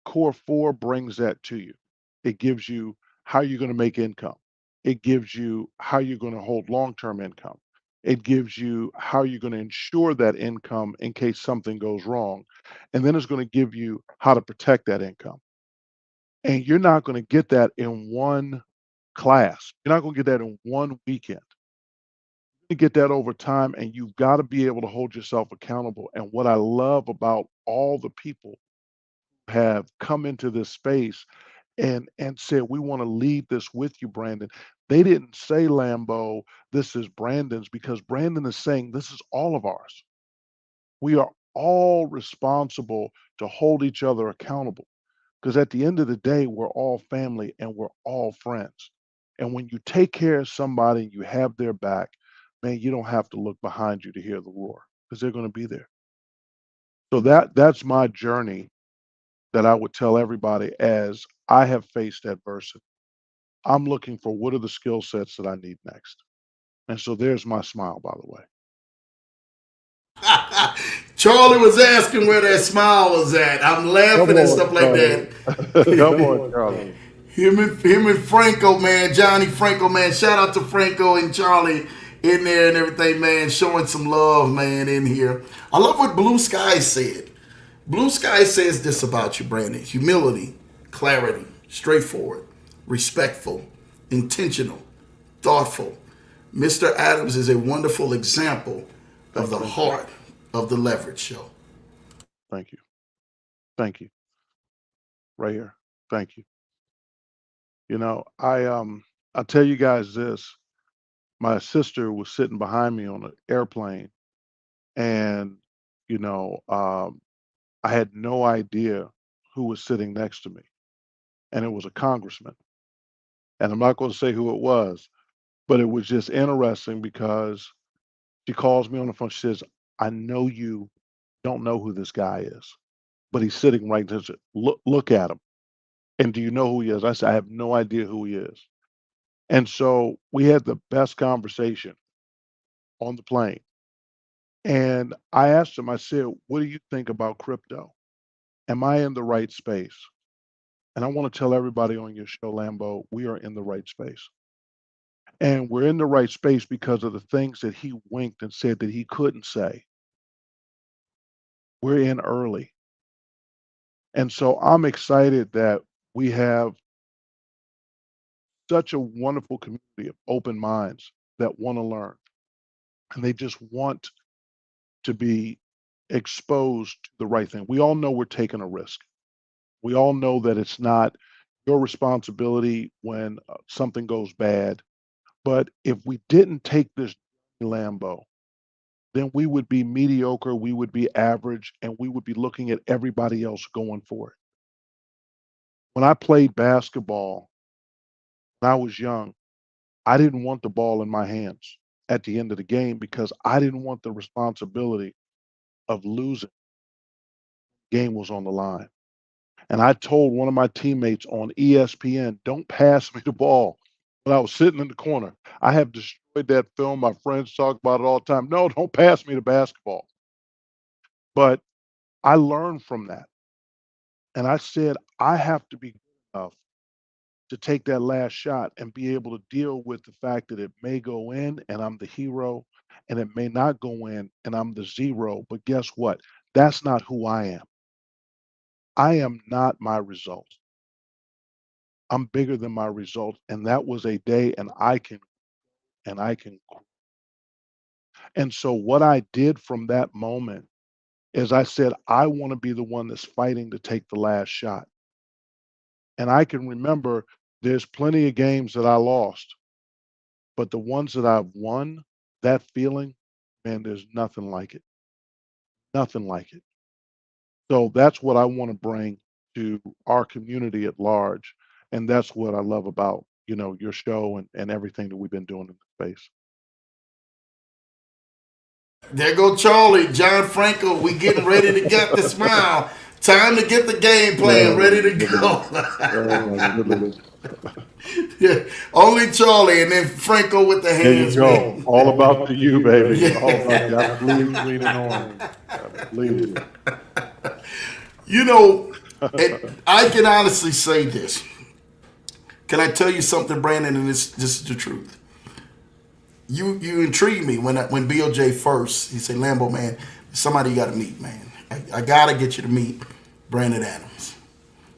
Core 4 brings that to you. It gives you how you're going to make income. It gives you how you're going to hold long-term income. It gives you how you're going to ensure that income in case something goes wrong. And then it's going to give you how to protect that income. And you're not going to get that in one class. You're not going to get that in one weekend. You get that over time, and you've got to be able to hold yourself accountable. And what I love about all the people who have come into this space and said, "We want to lead this with you, Brandon." They didn't say, "Lambo, this is Brandon's," because Brandon is saying, "This is all of ours. We are all responsible to hold each other accountable. Because at the end of the day, we're all family and we're all friends. And when you take care of somebody and you have their back, man, you don't have to look behind you to hear the roar because they're going to be there. So that's my journey that I would tell everybody as I have faced adversity. I'm looking for what are the skill sets that I need next. And so there's my smile, by the way. Charlie was asking where that smile was at. I'm Come laughing and on, stuff like Charlie. that. Come on, Charlie. Him and Franco, man, Johnny Franco, man. Shout out to Franco and Charlie in there and everything, man. Showing some love, man, in here. I love what Blue Sky said. Blue Sky says this about you, Brandon: humility, clarity, straightforward, respectful, intentional, thoughtful. Mr. Adams is a wonderful example of Thank the you. heart of the Leverage Show. Thank you. Thank you. Right here. Thank you. I'll tell you guys this. My sister was sitting behind me on an airplane and you know, I had no idea who was sitting next to me. And it was a congressman. And I'm not going to say who it was, but it was just interesting because she calls me on the phone. She says, I know you don't know who this guy is, but he's sitting right there. Look at him. And do you know who he is? I said, I have no idea who he is. And so we had the best conversation on the plane. And I asked him, I said, what do you think about crypto? Am I in the right space? And I want to tell everybody on your show, Lambo, we are in the right space. And we're in the right space because of the things that he winked and said that he couldn't say. We're in early. And so I'm excited that we have such a wonderful community of open minds that want to learn and they just want to be exposed to the right thing. We all know we're taking a risk. We all know that it's not your responsibility when something goes bad. But if we didn't take this Lambo, then we would be mediocre, we would be average, and we would be looking at everybody else going for it. When I played basketball when I was young, I didn't want the ball in my hands at the end of the game because I didn't want the responsibility of losing. Game was on the line. And I told one of my teammates on ESPN, don't pass me the ball. When I was sitting in the corner, I have destroyed that film. My friends talk about it all the time. No, don't pass me the basketball. But I learned from that. And I said, I have to be good enough to take that last shot and be able to deal with the fact that it may go in and I'm the hero, and it may not go in and I'm the zero. But guess what? That's not who I am. I am not my results. I'm bigger than my results. And that was a day, and I can. And so, what I did from that moment is I said, I want to be the one that's fighting to take the last shot. And I can remember there's plenty of games that I lost, but the ones that I've won, that feeling, man, there's nothing like it. Nothing like it. So that's what I want to bring to our community at large. And that's what I love about, your show and everything that we've been doing in the space. There go Charlie, John Franco. We getting ready to get the smile. Time to get the game plan Oh ready my to goodness. go. Oh my goodness. Yeah, only Charlie, and then Franco with the There you hands, go. man. All about the you, baby. All about you. I bleed Yeah. green and orange. I bleed it. You know, I can honestly say this. Can I tell you something, Brandon? And this is the truth. You intrigued me when BOJ first. He said, Lambo, man, somebody you got to meet, man. I got to get you to meet Brandon Adams.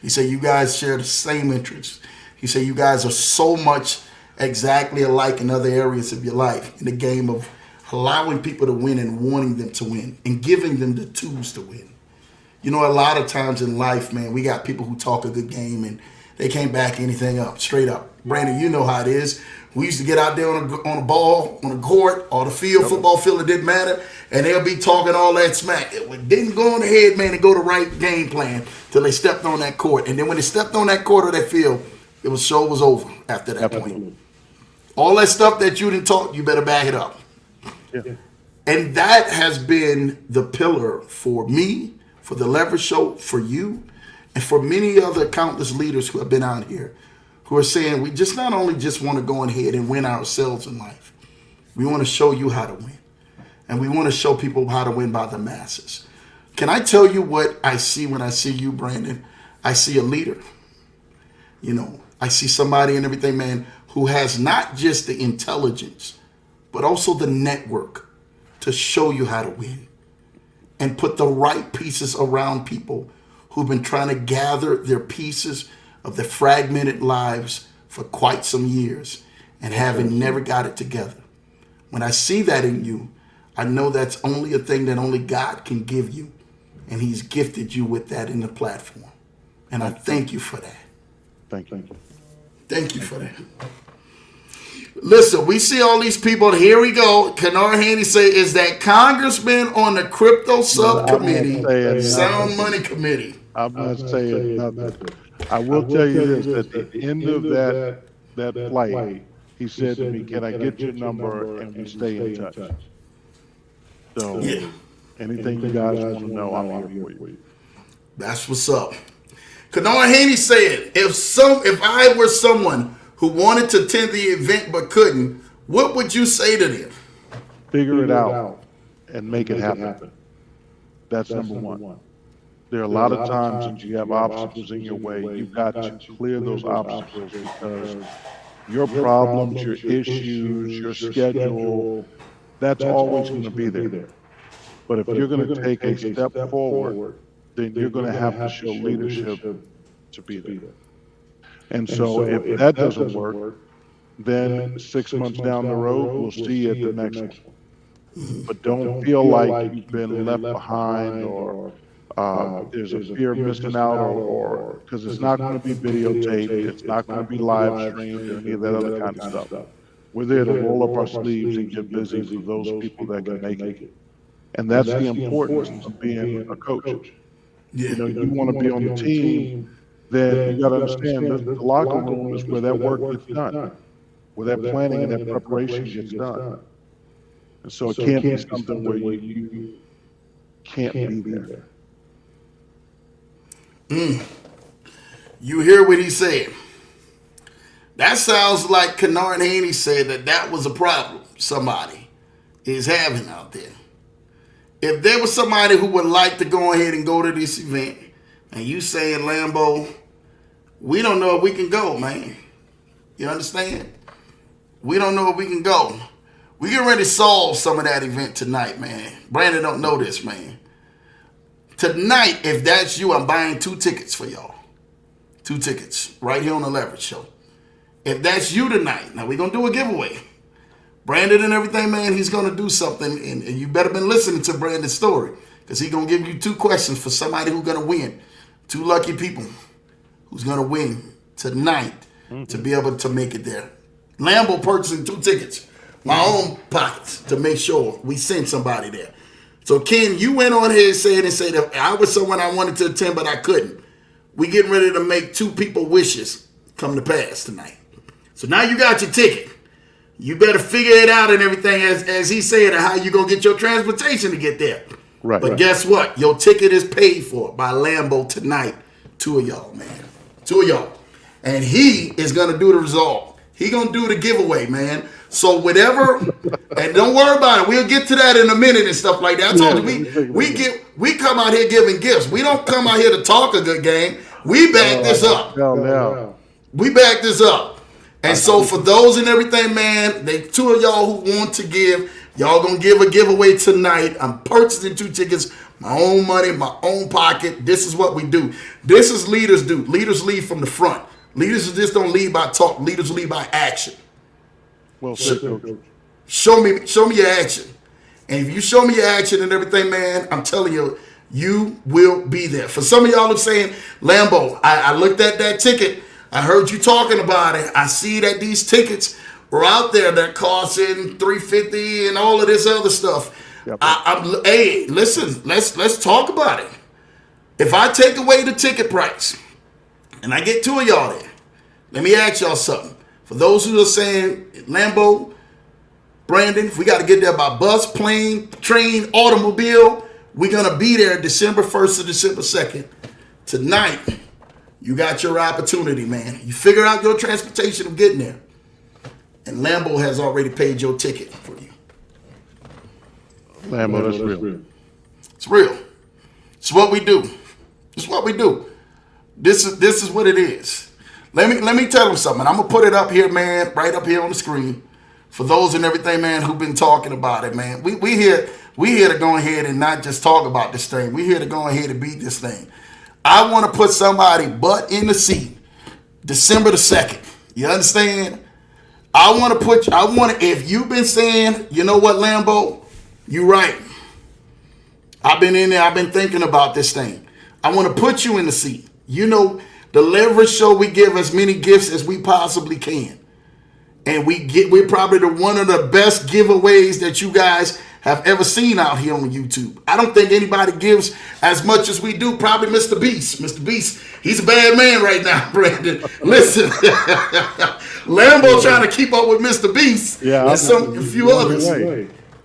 He said, you guys share the same interests. He said, you guys are so much exactly alike in other areas of your life, in the game of allowing people to win and wanting them to win and giving them the tools to win. You know, a lot of times in life, man, we got people who talk a good game and they can't back anything up, straight up. Brandon, you know how it is. We used to get out there on a ball, on a court, or the field, football field, it didn't matter, and they'll be talking all that smack. It didn't go on the head, man, and go the right game plan till they stepped on that court. And then when they stepped on that court or that field, show was over after that point. All that stuff that you didn't talk, you better back it up. Yeah. And that has been the pillar for me, for the Leverage Show, for you, and for many other countless leaders who have been out here who are saying we just not only just want to go ahead and win ourselves in life, we want to show you how to win. And we want to show people how to win by the masses. Can I tell you what I see when I see you, Brandon? I see a leader. You know, I see somebody and everything, man, who has not just the intelligence, but also the network to show you how to win and put the right pieces around people who've been trying to gather their pieces of their fragmented lives for quite some years and having never got it together. When I see that in you, I know that's only a thing that only God can give you. And he's gifted you with that in the platform. And I thank you for that. Thank you. Thank you for that. Listen, we see all these people. Here we go. Kennard Haney say, is that congressman on the crypto subcommittee, sound money committee? I'm not saying nothing. I will tell you this, at the end of that flight, he said to me, can I get your number and we stay in touch? So anything you guys want to know, I'm here for you. That's what's up. Kennard Haney said, if I were someone who wanted to attend the event but couldn't, what would you say to them? Figure it out and make it happen. That's number one. There are a lot of times when you have obstacles in your way, you've got to clear those obstacles because your problems, your issues, your schedule, that's always going to be there. But if you're going to take a step forward, then you're going to have to show leadership to be there. And so if that doesn't work, then 6 months down the road, we'll see you at the next one. But don't feel like you've been left behind or there's a fear of missing out or because it's not going to be videotaped, it's not going to be live streamed or any of that other kind of stuff. We're there to roll up our sleeves and get busy for those people that can make it. And that's the importance of being a coach. You know, you want to be on the team, then you got to understand that the locker room is where that work gets done, where that planning and that preparation gets done. And so it can't be something where you can't be there. You hear what he said. That sounds like Kennard Haney said that was a problem somebody is having out there. If there was somebody who would like to go ahead and go to this event, and you saying, Lambo, we don't know if we can go, man. You understand? We don't know if we can go. We get ready to solve some of that event tonight, man. Brandon don't know this, man. Tonight, if that's you, I'm buying 2 tickets for y'all. 2 tickets right here on the Leverage Show. If that's you tonight, now we're going to do a giveaway. Brandon and everything, man, he's going to do something. And you better been listening to Brandon's story because he's going to give you 2 questions for somebody who's going to win. 2 lucky people who's going to win tonight to be able to make it there. Lambo purchasing 2 tickets, my own pockets, to make sure we send somebody there. So, Ken, you went on here and said that I was someone I wanted to attend, but I couldn't. We getting ready to make 2 people wishes come to pass tonight. So now you got your ticket. You better figure it out and everything, as he said, and how you going to get your transportation to get there. Right. But guess what? Your ticket is paid for by Lambo tonight. 2 of y'all, man. 2 of y'all. And he is going to do the result. He going to do the giveaway, man. So whatever, and don't worry about it. We'll get to that in a minute and stuff like that. I told you, we come out here giving gifts. We don't come out here to talk a good game. We back this up. We back this up. And so for those and everything, man, they 2 of y'all who want to give, y'all gonna give a giveaway tonight. I'm purchasing 2 tickets, my own money, my own pocket. This is what we do. This is leaders do. Leaders lead from the front. Leaders just don't lead by talk. Leaders lead by action. Well said, Coach. Show me your action. And if you show me your action and everything, man, I'm telling you, you will be there. For some of y'all who are saying, Lambo, I looked at that ticket. I heard you talking about it. I see that these tickets are out there that costing $350 and all of this other stuff. Yep, yep. Hey, listen, let's talk about it. If I take away the ticket price and I get two of y'all there, let me ask y'all something. For those who are saying, Lambo, Brandon, if we got to get there by bus, plane, train, automobile, we're going to be there December 1st to December 2nd. Tonight, you got your opportunity, man. You figure out your transportation of getting there. And Lambo has already paid your ticket for you. Lambo, that's real. It's real. It's what we do. It's what we do. This is what it is. Let me tell them something. I'm gonna put it up here, man, right up here on the screen. For those and everything, man, who've been talking about it, man. We here to go ahead and not just talk about this thing. We here to go ahead and beat this thing. I want to put somebody butt in the seat December the 2nd. You understand? If you've been saying, you know what, Lambo, you right. I've been in there, I've been thinking about this thing. I want to put you in the seat. You know, the Leverage Show, we give as many gifts as we possibly can. And we're probably one of the best giveaways that you guys have ever seen out here on YouTube. I don't think anybody gives as much as we do. Probably Mr. Beast. Mr. Beast, he's a bad man right now, Brandon. Listen, Lambo trying to keep up with Mr. Beast and a few others.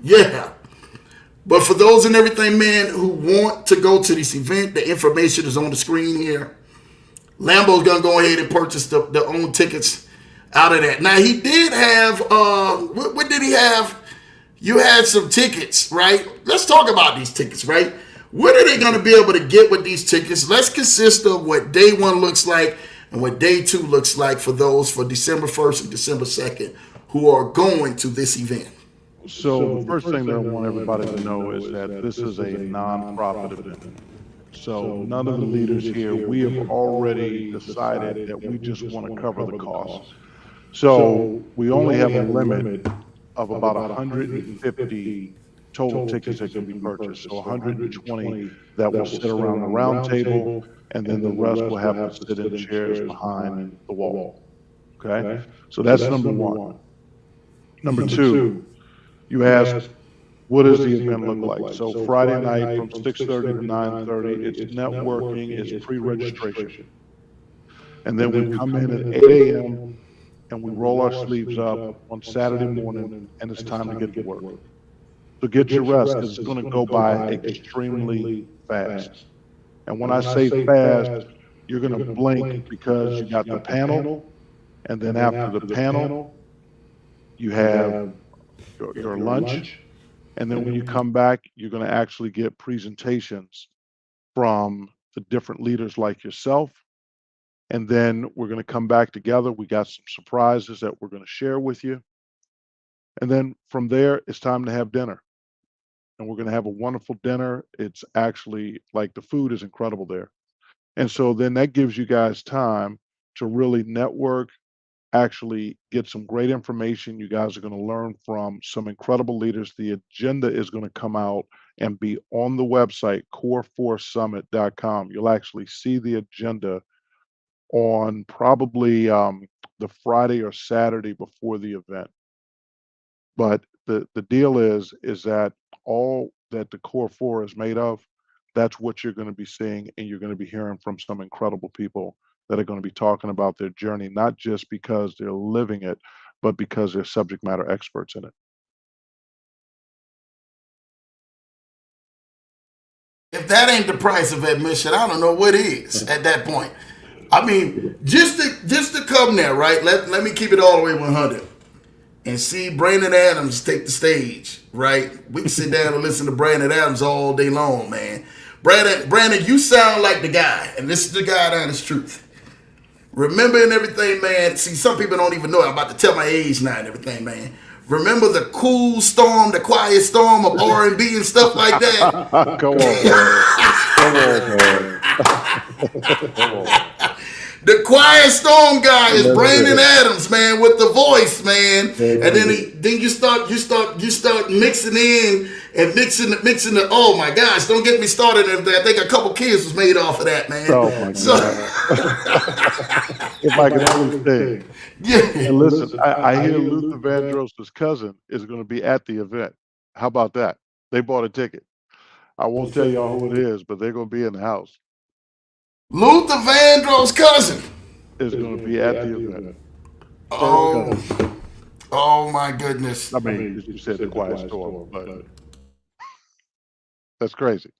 Yeah. But for those and everything, man, who want to go to this event, the information is on the screen here. Lambo's going to go ahead and purchase their own tickets out of that. Now, he did have, what did he have? You had some tickets, right? Let's talk about these tickets, right? What are they going to be able to get with these tickets? Let's consist of what day one looks like and what day two looks like for those for December 1st and December 2nd who are going to this event. So the first thing that I want everybody to know is that this is a non-profit event. So none of the leaders here, we have already decided that we just want to cover the cost. So we only have a limit of about 150 total tickets that can be purchased. So 120 that will sit around the round table, and then the rest will have to sit in chairs behind the wall. Okay? So that's number one. Number two, you asked, what does the event look like? So Friday night from 6:30 to 9:30, it's networking, it's pre-registration. And then we come in at 8 a.m. and we roll our sleeves up on Saturday morning, and it's time to get to work. So get your rest, because it's going to go by extremely fast. And when I say fast, you're going to blink, because you got the panel, and then after the panel, you have your lunch. And then when you come back, you're going to actually get presentations from the different leaders like yourself. And then we're going to come back together. We got some surprises that we're going to share with you. And then from there, it's time to have dinner. And we're going to have a wonderful dinner. It's actually, like, the food is incredible there. And so then that gives you guys time to really network, actually get some great information. You guys are going to learn from some incredible leaders. The agenda is going to come out and be on the website, core4summit.com. You'll actually see the agenda on probably the Friday or Saturday before the event. But the deal is that all that the Core 4 is made of, that's what you're going to be seeing, and you're going to be hearing from some incredible people that are going to be talking about their journey, not just because they're living it, but because they're subject matter experts in it. If that ain't the price of admission, I don't know what is at that point. I mean, just to come there, right? Let me keep it all the way 100 and see Brandon Adams take the stage, right? We can sit down and listen to Brandon Adams all day long, man. Brandon, you sound like the guy, and this is the guy that is truth. Remember and everything, man. See, some people don't even know. I'm about to tell my age now and everything, man. Remember the cool storm, the quiet storm of R&B and stuff like that? Come on, man. Come on, man. The Quiet Storm guy is That's Brandon it. Adams, man, with the voice, man. That's And then it. you start mixing in and mixing the. Oh my gosh! Don't get me started on that. I think a couple kids was made off of that, man. Oh my So God. If I could only sing. yeah, And listen, I hear Luther Vandross's cousin is going to be at the event. How about that? They bought a ticket. I won't tell y'all who it is, but they're going to be in the house. Luther Vandross' cousin. Is going to be at the event. First Oh, cousin. oh my goodness. I mean, you said the quiet storm, but that's crazy.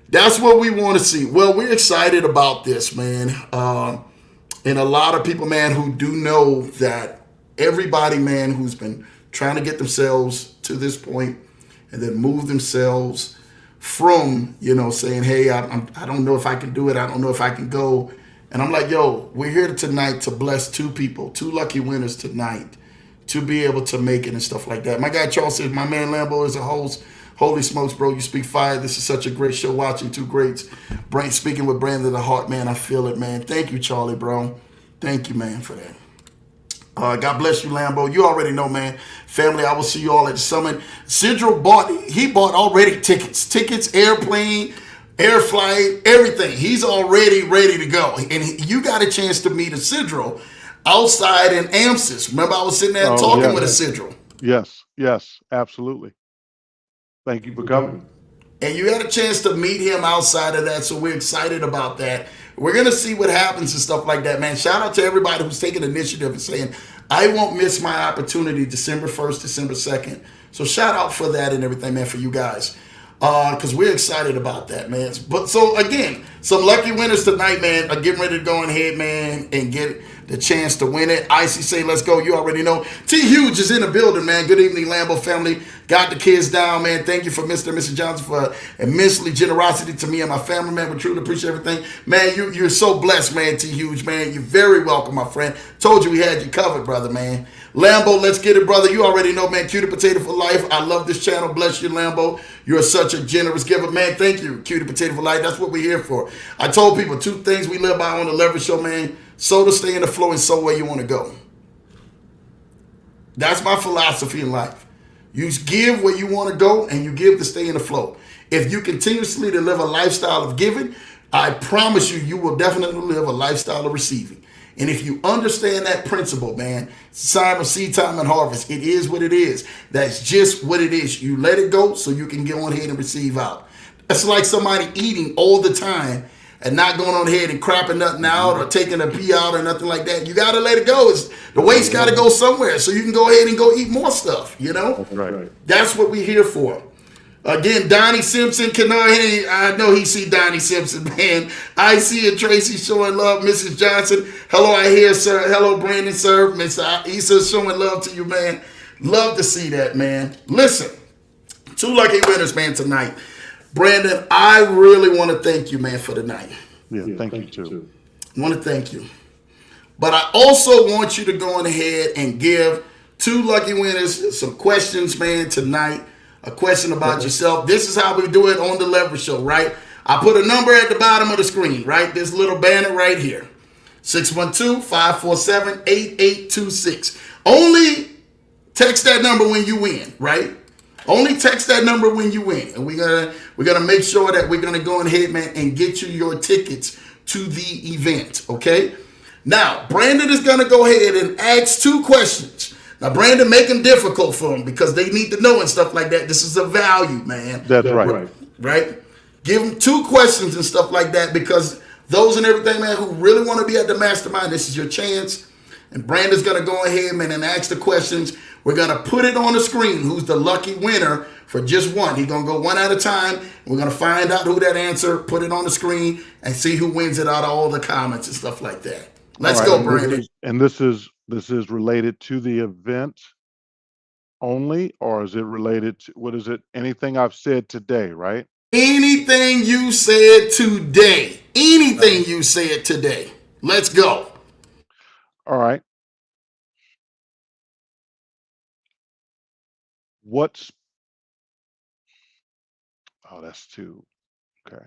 That's what we want to see. Well, we're excited about this, man. And a lot of people, man, who do know that everybody, man, who's been trying to get themselves to this point and then move themselves from, saying, hey, I don't know if I can do it. I don't know if I can go. And I'm like, yo, we're here tonight to bless two people, two lucky winners tonight to be able to make it and stuff like that. My guy Charles says, my man Lambo is a host. Holy smokes, bro, you speak fire. This is such a great show watching two greats. Speaking with Brandon the Heart, man, I feel it, man. Thank you, Charlie, bro. Thank you, man, for that. God bless you, Lambo. You already know, man. Family, I will see you all at the summit. Sidro bought already tickets, airplane, air flight, everything. He's already ready to go. And you got a chance to meet a Sidro outside in Amsis. Remember, I was sitting there Oh, talking with a yes. Sidro. Yes, absolutely. Thank you for coming. And you had a chance to meet him outside of that, so we're excited about that. We're gonna see what happens and stuff like that, man. Shout out to everybody who's taking initiative and saying, I won't miss my opportunity December 1st, December 2nd. So shout out for that and everything, man, for you guys. Because we're excited about that, man. But so again, some lucky winners tonight, man, are getting ready to go ahead, man, and get the chance to win it. Icy say, let's go. You already know. T Huge is in the building, man. Good evening, Lambo family. Got the kids down, man. Thank you for Mr. and Mrs. Johnson for immensely generosity to me and my family, man. We truly appreciate everything. Man, you're so blessed, man, T Huge, man. You're very welcome, my friend. Told you we had you covered, brother, man. Lambo, let's get it, brother. You already know, man. Cutie Potato for life. I love this channel. Bless you, Lambo. You're such a generous giver, man. Thank you, Cutie Potato for life. That's what we're here for. I told people two things we live by on the Leverage Show, man. So to stay in the flow and so where you want to go. That's my philosophy in life. You give where you want to go and you give to stay in the flow. If you continuously to live a lifestyle of giving, I promise you, you will definitely live a lifestyle of receiving. And if you understand that principle, man, time of seed time and harvest, it is what it is. That's just what it is. You let it go so you can get on ahead and receive out. That's like somebody eating all the time and not going on ahead and crapping nothing out or taking a pee out or nothing like that. You got to let it go. The waste got to go somewhere so you can go ahead and go eat more stuff, you know? That's right. That's what we're here for. Again, Donnie Simpson, I know he see Donnie Simpson, man. I see it, Tracy showing love. Mrs. Johnson, hello, I hear, sir. Hello, Brandon, sir. Mr. Issa showing love to you, man. Love to see that, man. Listen, two lucky winners, man, tonight. Brandon, I really want to thank you, man, for tonight. Yeah, thank you too. I want to thank you. But I also want you to go on ahead and give two lucky winners some questions, man, tonight. A question about yourself. This is how we do it on the Leverage Show, right? I put a number at the bottom of the screen, right? This little banner right here. 612-547-8826. Only text that number when you win, right? Only text that number when you win. And we're gonna make sure that we're gonna go ahead, man, and get you your tickets to the event, okay? Now, Brandon is gonna go ahead and ask two questions. Now, Brandon, make them difficult for them because they need to know and stuff like that. This is a value, man. That's right. Right? Give them two questions and stuff like that because those and everything, man, who really want to be at the mastermind, this is your chance. And Brandon's going to go ahead, man, and ask the questions. We're going to put it on the screen who's the lucky winner for just one. He's going to go one at a time. We're going to find out who that answer, put it on the screen, and see who wins it out of all the comments and stuff like that. Let's go, Brandon. This is related to the event only, or is it related to what is it? Anything I've said today, right? Anything you said today. Anything you said today. Let's go. All right. What's Oh, that's too okay.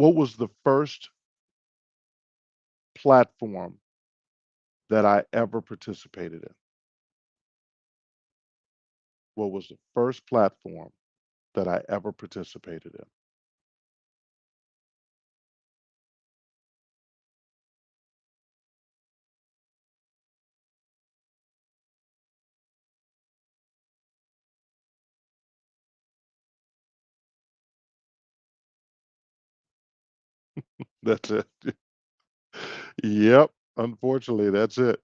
What was the first platform that I ever participated in? What was the first platform that I ever participated in? That's it. Yep. Unfortunately, that's it.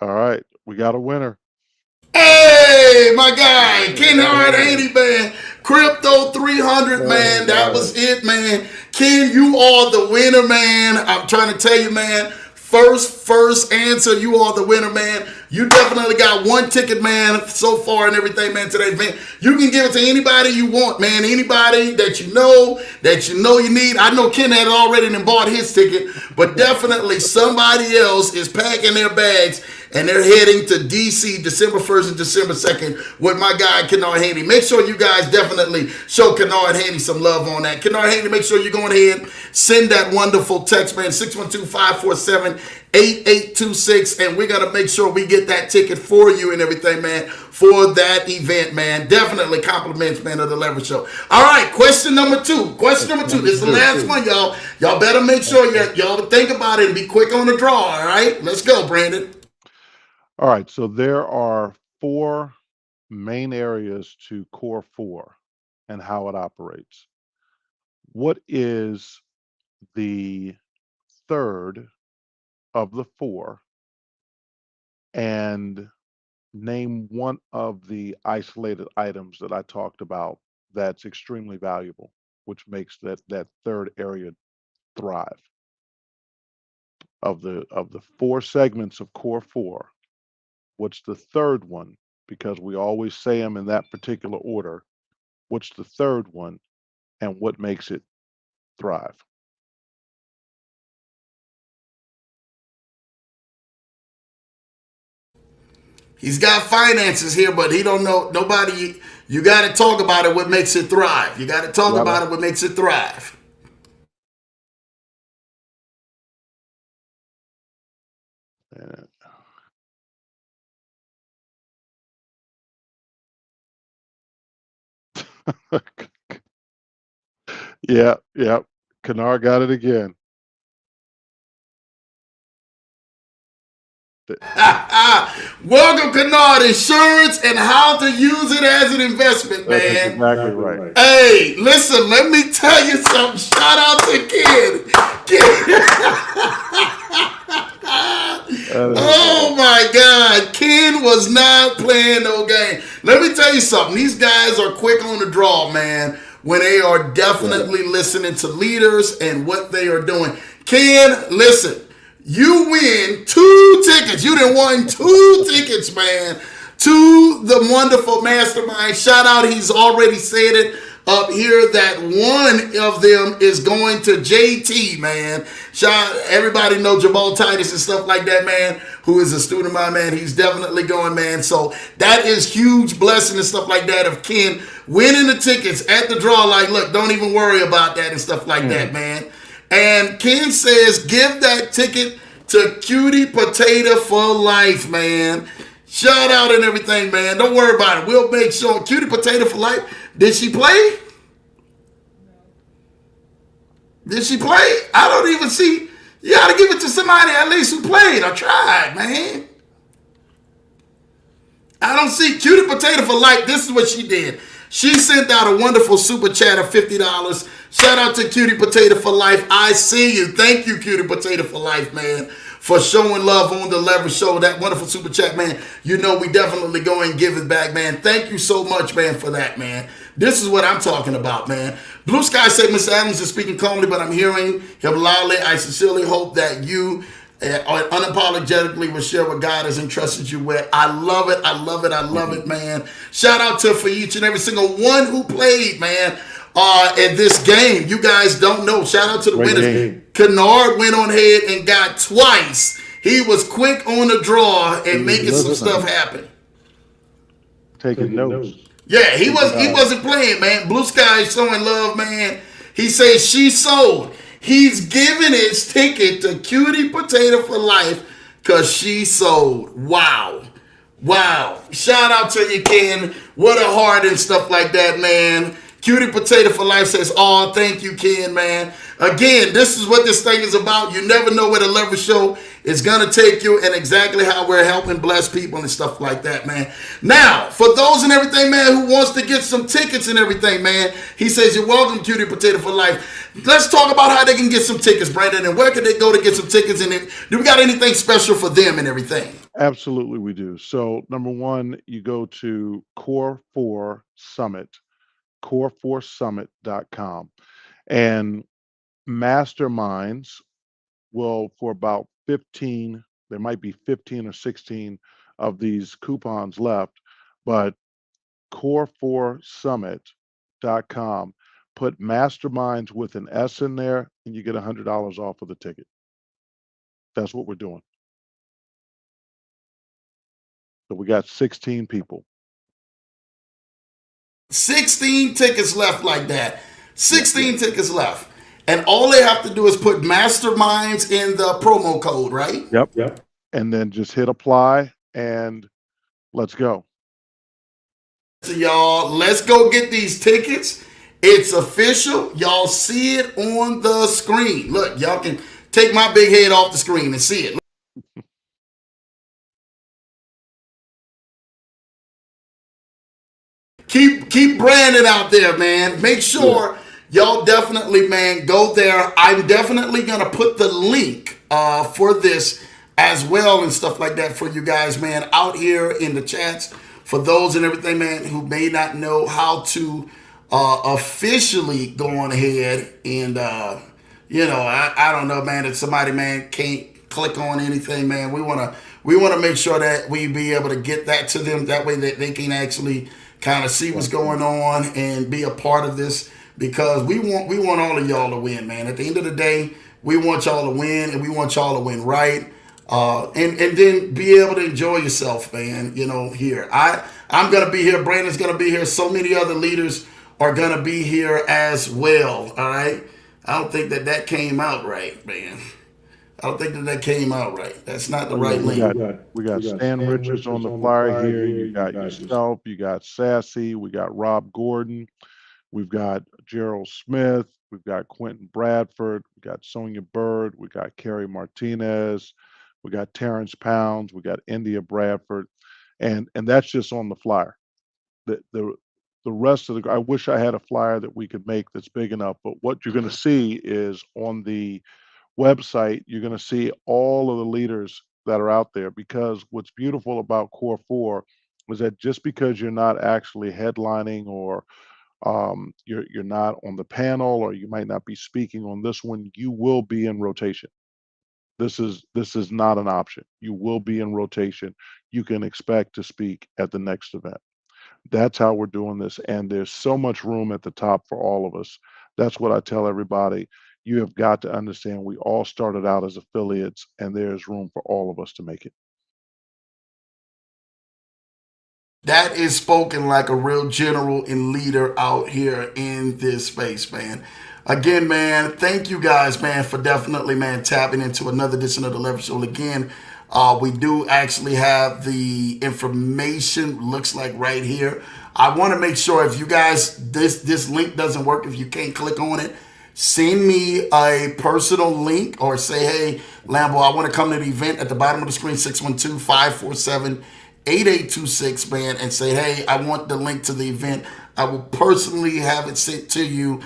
All right. We got a winner. Hey, my guy, Ken Hart Hey. Haney, man. Crypto 300, man. That Got was it. it, man. Ken, you are the winner, man. I'm trying to tell you, man. First answer, you are the winner, man. You definitely got one ticket, man, so far and everything, man, to that event. You can give it to anybody you want, man. Anybody that you know you need. I know Ken had already and bought his ticket, but definitely somebody else is packing their bags and they're heading to DC December 1st and December 2nd with my guy Kennard Haney. Make sure you guys definitely show Kennard Haney some love on that. Kennard Haney, make sure you're going ahead, send that wonderful text, man, 612-547-8826, and we're going to make sure we get that ticket for you and everything, man, for that event, man. Definitely compliments, man, of the Leverage Show. All right, question number two. Question number two. This is the last one, y'all. Y'all better make sure y'all think about it and be quick on the draw, all right? Let's go, Brandon. All right. So there are four main areas to Core 4 and how it operates. What is the third of the four? And name one of the isolated items that I talked about that's extremely valuable, which makes that third area thrive. Of the four segments of Core 4, what's the third one? Because we always say them in that particular order. What's the third one, and what makes it thrive? He's got finances here, but he don't know nobody. You got to talk about it. What makes it thrive? You got to talk Gotta, about it. What makes it thrive? uh, yeah, yeah. Kanar got it again. Th- Welcome, Kennard Insurance, and how to use it as an investment, That's man. exactly right. Hey, listen, let me tell you something. Shout out to Ken. Oh my God, Ken was not playing no game. Let me tell you something. These guys are quick on the draw, man, when they are definitely listening to leaders and what they are doing. Ken, listen, you win 2 tickets. You done won 2 tickets, man, to the wonderful Mastermind. Shout out, he's already said it up here that one of them is going to JT, man. Shout, everybody know Jamal Titus and stuff like that, man, who is a student of mine, man. He's definitely going, man. So that is huge blessing and stuff like that of Ken winning the tickets at the draw. Like, look, don't even worry about that and stuff like that, man. And Ken says, give that ticket to Cutie Potato for life, man. Shout out and everything, man. Don't worry about it. We'll make sure. Cutie Potato for life. Did she play? Did she play? I don't even see. You got to give it to somebody at least who played or tried, man. I don't see Cutie Potato for life. This is what she did. She sent out a wonderful super chat of $50. Shout out to Cutie Potato for life. I see you. Thank you, Cutie Potato for life, man, for showing love on the Leverage Show. That wonderful super chat, man. You know we definitely go and give it back, man. Thank you so much, man, for that, man. This is what I'm talking about, man. Blue Sky said, Mr. Adams is speaking calmly, but I'm hearing him loudly. I sincerely hope that you unapologetically will share what God has entrusted you with. I love it. I love it. I love it, man. Shout out to for each and every single one who played, man, in this game. You guys don't know. Shout out to the winners. Kennard went on ahead and got twice. He was quick on the draw and making some stuff happen. Taking notes. Yeah, he wasn't playing, man. Blue Sky is showing love, man. He says she sold. He's giving his ticket to Cutie Potato for Life because she sold. Wow. Wow. Shout out to you, Ken. What a heart and stuff like that, man. Cutie Potato for Life says, oh, thank you, Ken, man. Again, this is what this thing is about. You never know where the Leverage Show is going to take you and exactly how we're helping bless people and stuff like that, man. Now, for those and everything, man, who wants to get some tickets and everything, man, he says, you're welcome, Cutie Potato for Life. Let's talk about how they can get some tickets, Brandon, and where can they go to get some tickets? And do we got anything special for them and everything? Absolutely, we do. So, number one, you go to Core 4 Summit, core4summit.com. And masterminds will, for about 15, there might be 15 or 16 of these coupons left, but core4summit.com, put masterminds with an S in there, and you get $100 off of the ticket. That's what we're doing. So we got 16 people. 16 tickets left like that. 16 Yep. tickets left. And all they have to do is put masterminds in the promo code, right? Yep. And then just hit apply and let's go. So y'all, let's go get these tickets. It's official. Y'all see it on the screen. Look, y'all can take my big head off the screen and see it. Keep Brandon out there, man. Make sure y'all definitely, man, go there. I'm definitely gonna put the link for this as well and stuff like that for you guys, man, out here in the chats. For those and everything, man, who may not know how to officially go on ahead and I don't know, man, that somebody, man, can't click on anything, man. We wanna make sure that we be able to get that to them. That way that they can actually kind of see what's going on and be a part of this, because we want all of y'all to win, man. At the end of the day, we want y'all to win, and we want y'all to win right, and then be able to enjoy yourself, man. Here I'm gonna be here. Brandon's gonna be here. So many other leaders are gonna be here as well. All right. I don't think that came out right, man. I don't think that came out right. That's not the right link. We got Stan Richards on the flyer here. You got yourself. You got Sassy. We got Rob Gordon. We've got Gerald Smith. We've got Quentin Bradford. We got Sonia Bird. We got Kerry Martinez. We got Terrence Pounds. We got India Bradford, and that's just on the flyer. The rest of the, I wish I had a flyer that we could make that's big enough. But what you're going to see is on the website, you're going to see all of the leaders that are out there, because what's beautiful about Core 4 is that just because you're not actually headlining, or you're not on the panel, or you might not be speaking on this one, you will be in rotation. This is not an option. You will be in rotation. You can expect to speak at the next event. That's how we're doing this, and there's so much room at the top for all of us. That's what I tell everybody. You have got to understand, we all started out as affiliates, and there's room for all of us to make it. That is spoken like a real general and leader out here in this space, man. Again, man, thank you guys, man, for definitely, man, tapping into another edition of the Leverage Show. Again, we do actually have the information, looks like right here. I want to make sure, if you guys, this link doesn't work, if you can't click on it, send me a personal link, or say, hey, Lambo, I want to come to the event. At the bottom of the screen, 612-547-8826, man, and say, hey, I want the link to the event. I will personally have it sent to you.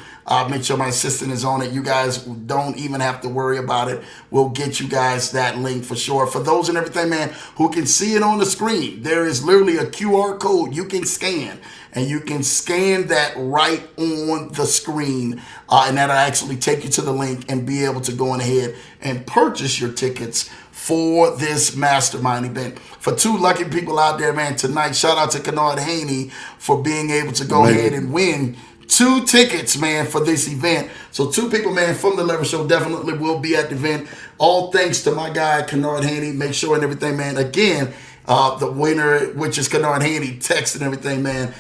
Make sure my assistant is on it. You guys don't even have to worry about it. We'll get you guys that link for sure. For those and everything, man, who can see it on the screen, there is literally a QR code you can scan. And you can scan that right on the screen, and that'll actually take you to the link and be able to go on ahead and purchase your tickets for this mastermind event. For two lucky people out there, man, tonight, shout out to Kennard Haney for being able to go ahead and win 2 tickets, man, for this event. So 2 people, man, from the Leverage Show definitely will be at the event. All thanks to my guy, Kennard Haney. Make sure and everything, man. Again, the winner, which is Kennard Haney, text and everything, man.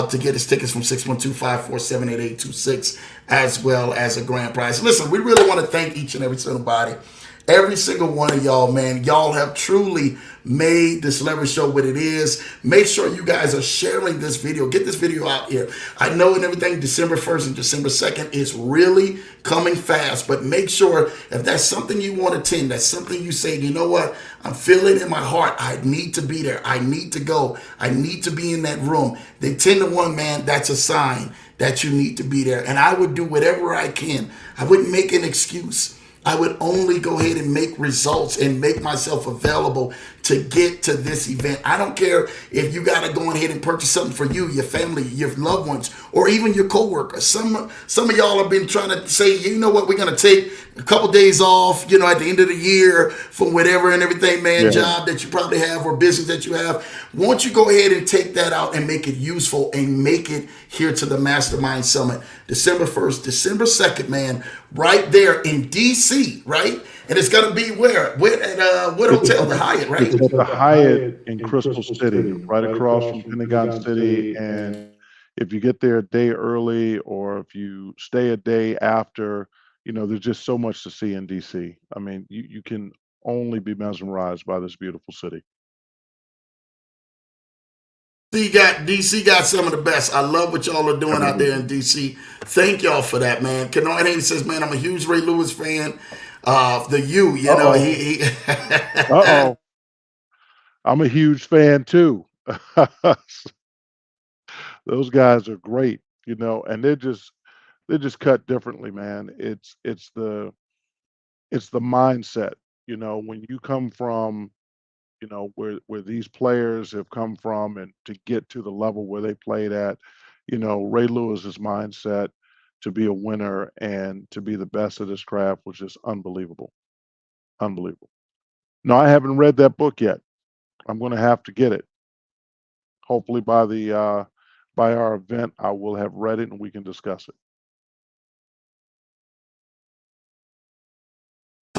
to get his tickets from 612-547-8826, as well as a grand prize. Listen, we really want to thank each and every single body. Every single one of y'all, man. Y'all have truly made this leverage show what it is. Make sure you guys are sharing this video. Get this video out here. I know and everything, December 1st and December 2nd is really coming fast, but make sure if that's something you want to attend, that's something you say, you know what, I'm feeling in my heart, I need to be there. I need to go. I need to be in that room. Then 10 to 1, man, that's a sign that you need to be there. And I would do whatever I can. I wouldn't make an excuse. I would only go ahead and make results and make myself available to get to this event. I don't care if you got to go ahead and purchase something for you, your family, your loved ones, or even your coworkers. Some of y'all have been trying to say, you know what, we're going to take a couple days off, at the end of the year from whatever and everything, man, Yeah. job that you probably have or business that you have. Won't you go ahead and take that out and make it useful and make it here to the Mastermind Summit, December 1st, December 2nd, man, right there in DC, right? And it's going to be where? At what hotel? The Hyatt, right? It's at the Hyatt in Crystal City, right across from Pentagon City. And if you get there a day early or if you stay a day after, there's just so much to see in DC. I mean, you can only be mesmerized by this beautiful city. DC got some of the best. I love what y'all are doing out there in DC. Thank y'all for that, man. Kennard Haynes says, man, I'm a huge Ray Lewis fan. The you know, he Uh-oh. I'm a huge fan too. Those guys are great, and they're just cut differently, man. It's the mindset, when you come from, where these players have come from and to get to the level where they played at, Ray Lewis's mindset to be a winner and to be the best at his craft was just unbelievable. Unbelievable. No, I haven't read that book yet. I'm going to have to get it. Hopefully by our event, I will have read it and we can discuss it.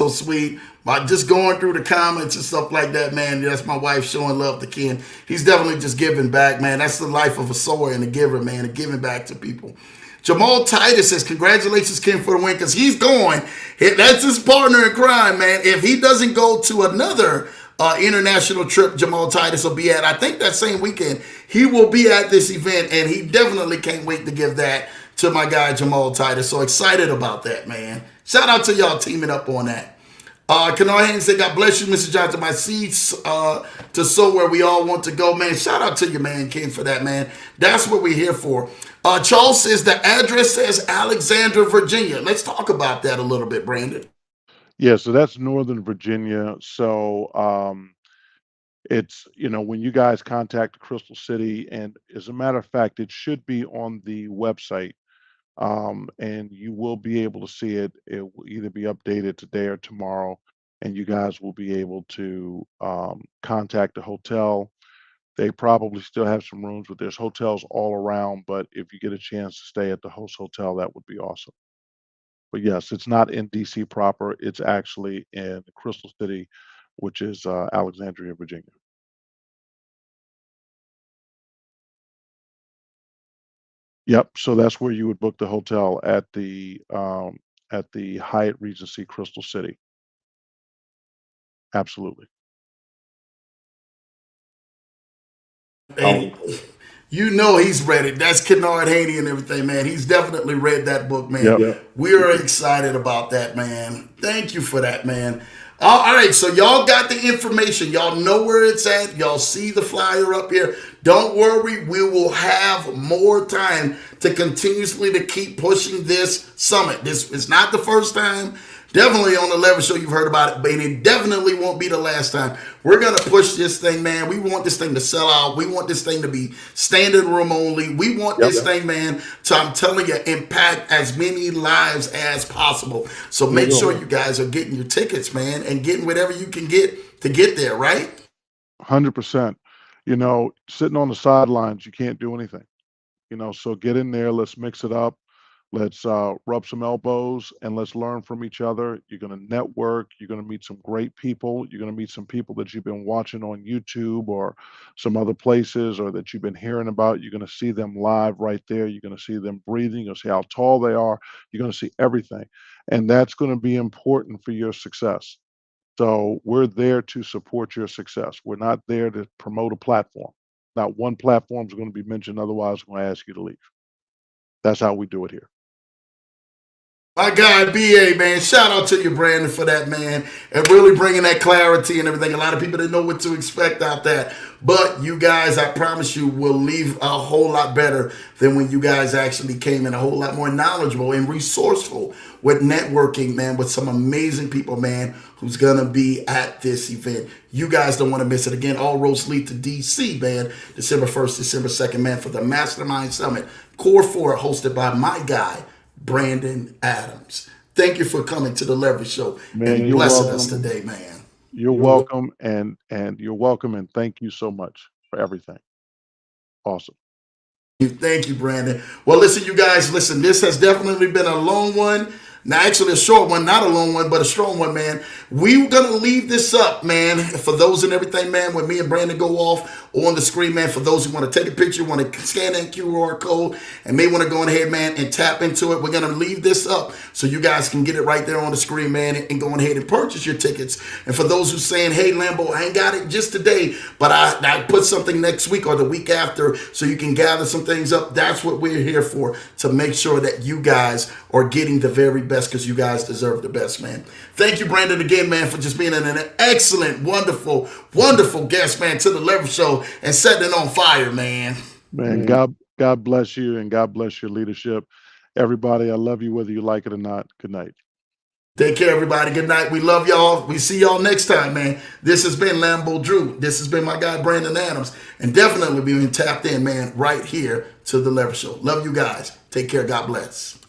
so sweet. By just going through the comments and stuff like that, man, that's my wife showing love to Ken. He's definitely just giving back, man. That's the life of a sower and a giver, man, and giving back to people. Jamal Titus says, congratulations, Ken, for the win, because he's going. That's his partner in crime, man. If he doesn't go to another international trip Jamal Titus will be at, I think that same weekend, he will be at this event, and he definitely can't wait to give that to my guy Jamal Titus. So excited about that, man. Shout out to y'all teaming up on that. Kennard Haynes said, God bless you, Mr. Johnson. My seeds to sow where we all want to go, man. Shout out to you, man, Ken, for that, man. That's what we're here for. Charles says the address says Alexandria, Virginia. Let's talk about that a little bit, Brandon. Yeah, so that's Northern Virginia. So it's, when you guys contact Crystal City, and as a matter of fact, it should be on the website, and you will be able to see it. It will either be updated today or tomorrow, and you guys will be able to contact the hotel. They probably still have some rooms, but there's hotels all around. But if you get a chance to stay at the host hotel, that would be awesome. But yes, it's not in DC proper. It's actually in Crystal City, which is Alexandria, Virginia. Yep. So that's where you would book the hotel at the Hyatt Regency Crystal City. Absolutely. And you know he's read it. That's Kennard Haney and everything, man. He's definitely read that book, man. Yep. We are excited about that, man. Thank you for that, man. All right, so y'all got the information. Y'all know where it's at. Y'all see the flyer up here. Don't worry, we will have more time to continuously to keep pushing this summit. This is not the first time. Definitely on the Lever Show, you've heard about it, but it definitely won't be the last time. We're going to push this thing, man. We want this thing to sell out. We want this thing to be standing room only. We want this thing, man, to, I'm telling you, impact as many lives as possible. So make sure you guys are getting your tickets, man, and getting whatever you can get to get there, right? 100%. Sitting on the sidelines, you can't do anything. So get in there. Let's mix it up. Let's rub some elbows and let's learn from each other. You're going to network. You're going to meet some great people. You're going to meet some people that you've been watching on YouTube or some other places or that you've been hearing about. You're going to see them live right there. You're going to see them breathing. You're going to see how tall they are. You're going to see everything. And that's going to be important for your success. So we're there to support your success. We're not there to promote a platform. Not one platform is going to be mentioned. Otherwise, I'm going to ask you to leave. That's how we do it here. My guy, BA, man, shout out to you, Brandon, for that, man, and really bringing that clarity and everything. A lot of people didn't know what to expect out that. But you guys, I promise you, will leave a whole lot better than when you guys actually came in, a whole lot more knowledgeable and resourceful with networking, man, with some amazing people, man, who's going to be at this event. You guys don't want to miss it. Again, all roads lead to DC, man, December 1st, December 2nd, man, for the Mastermind Summit, Core 4, hosted by my guy, Brandon Adams. Thank you for coming to the Leverage Show Man, and you're blessing us welcome. today, man. You're welcome, and you're welcome, and thank you so much for everything. Awesome. Thank you, Brandon. Well, listen, you guys, listen, this has definitely been a long one. Now, actually, a short one, not a long one, but a strong one, man. We're going to leave this up, man, for those and everything, man, when me and Brandon go off on the screen, man, for those who want to take a picture, want to scan that QR code, and may want to go ahead, man, and tap into it. We're going to leave this up so you guys can get it right there on the screen, man, and go ahead and purchase your tickets. And for those who saying, hey, Lambo, I ain't got it just today, but I put something next week or the week after so you can gather some things up. That's what we're here for, to make sure that you guys are getting the very best, because you guys deserve the best, man. Thank you, Brandon, again, man, for just being an excellent, wonderful, wonderful guest, man, to the Leverage Show and setting it on fire, man. Man, God bless you, and God bless your leadership. Everybody, I love you whether you like it or not. Good night. Take care, everybody. Good night. We love y'all. We see y'all next time, man. This has been Lambo Drew. This has been my guy, Brandon Adams. And definitely being tapped in, man, right here to the Leverage Show. Love you guys. Take care. God bless.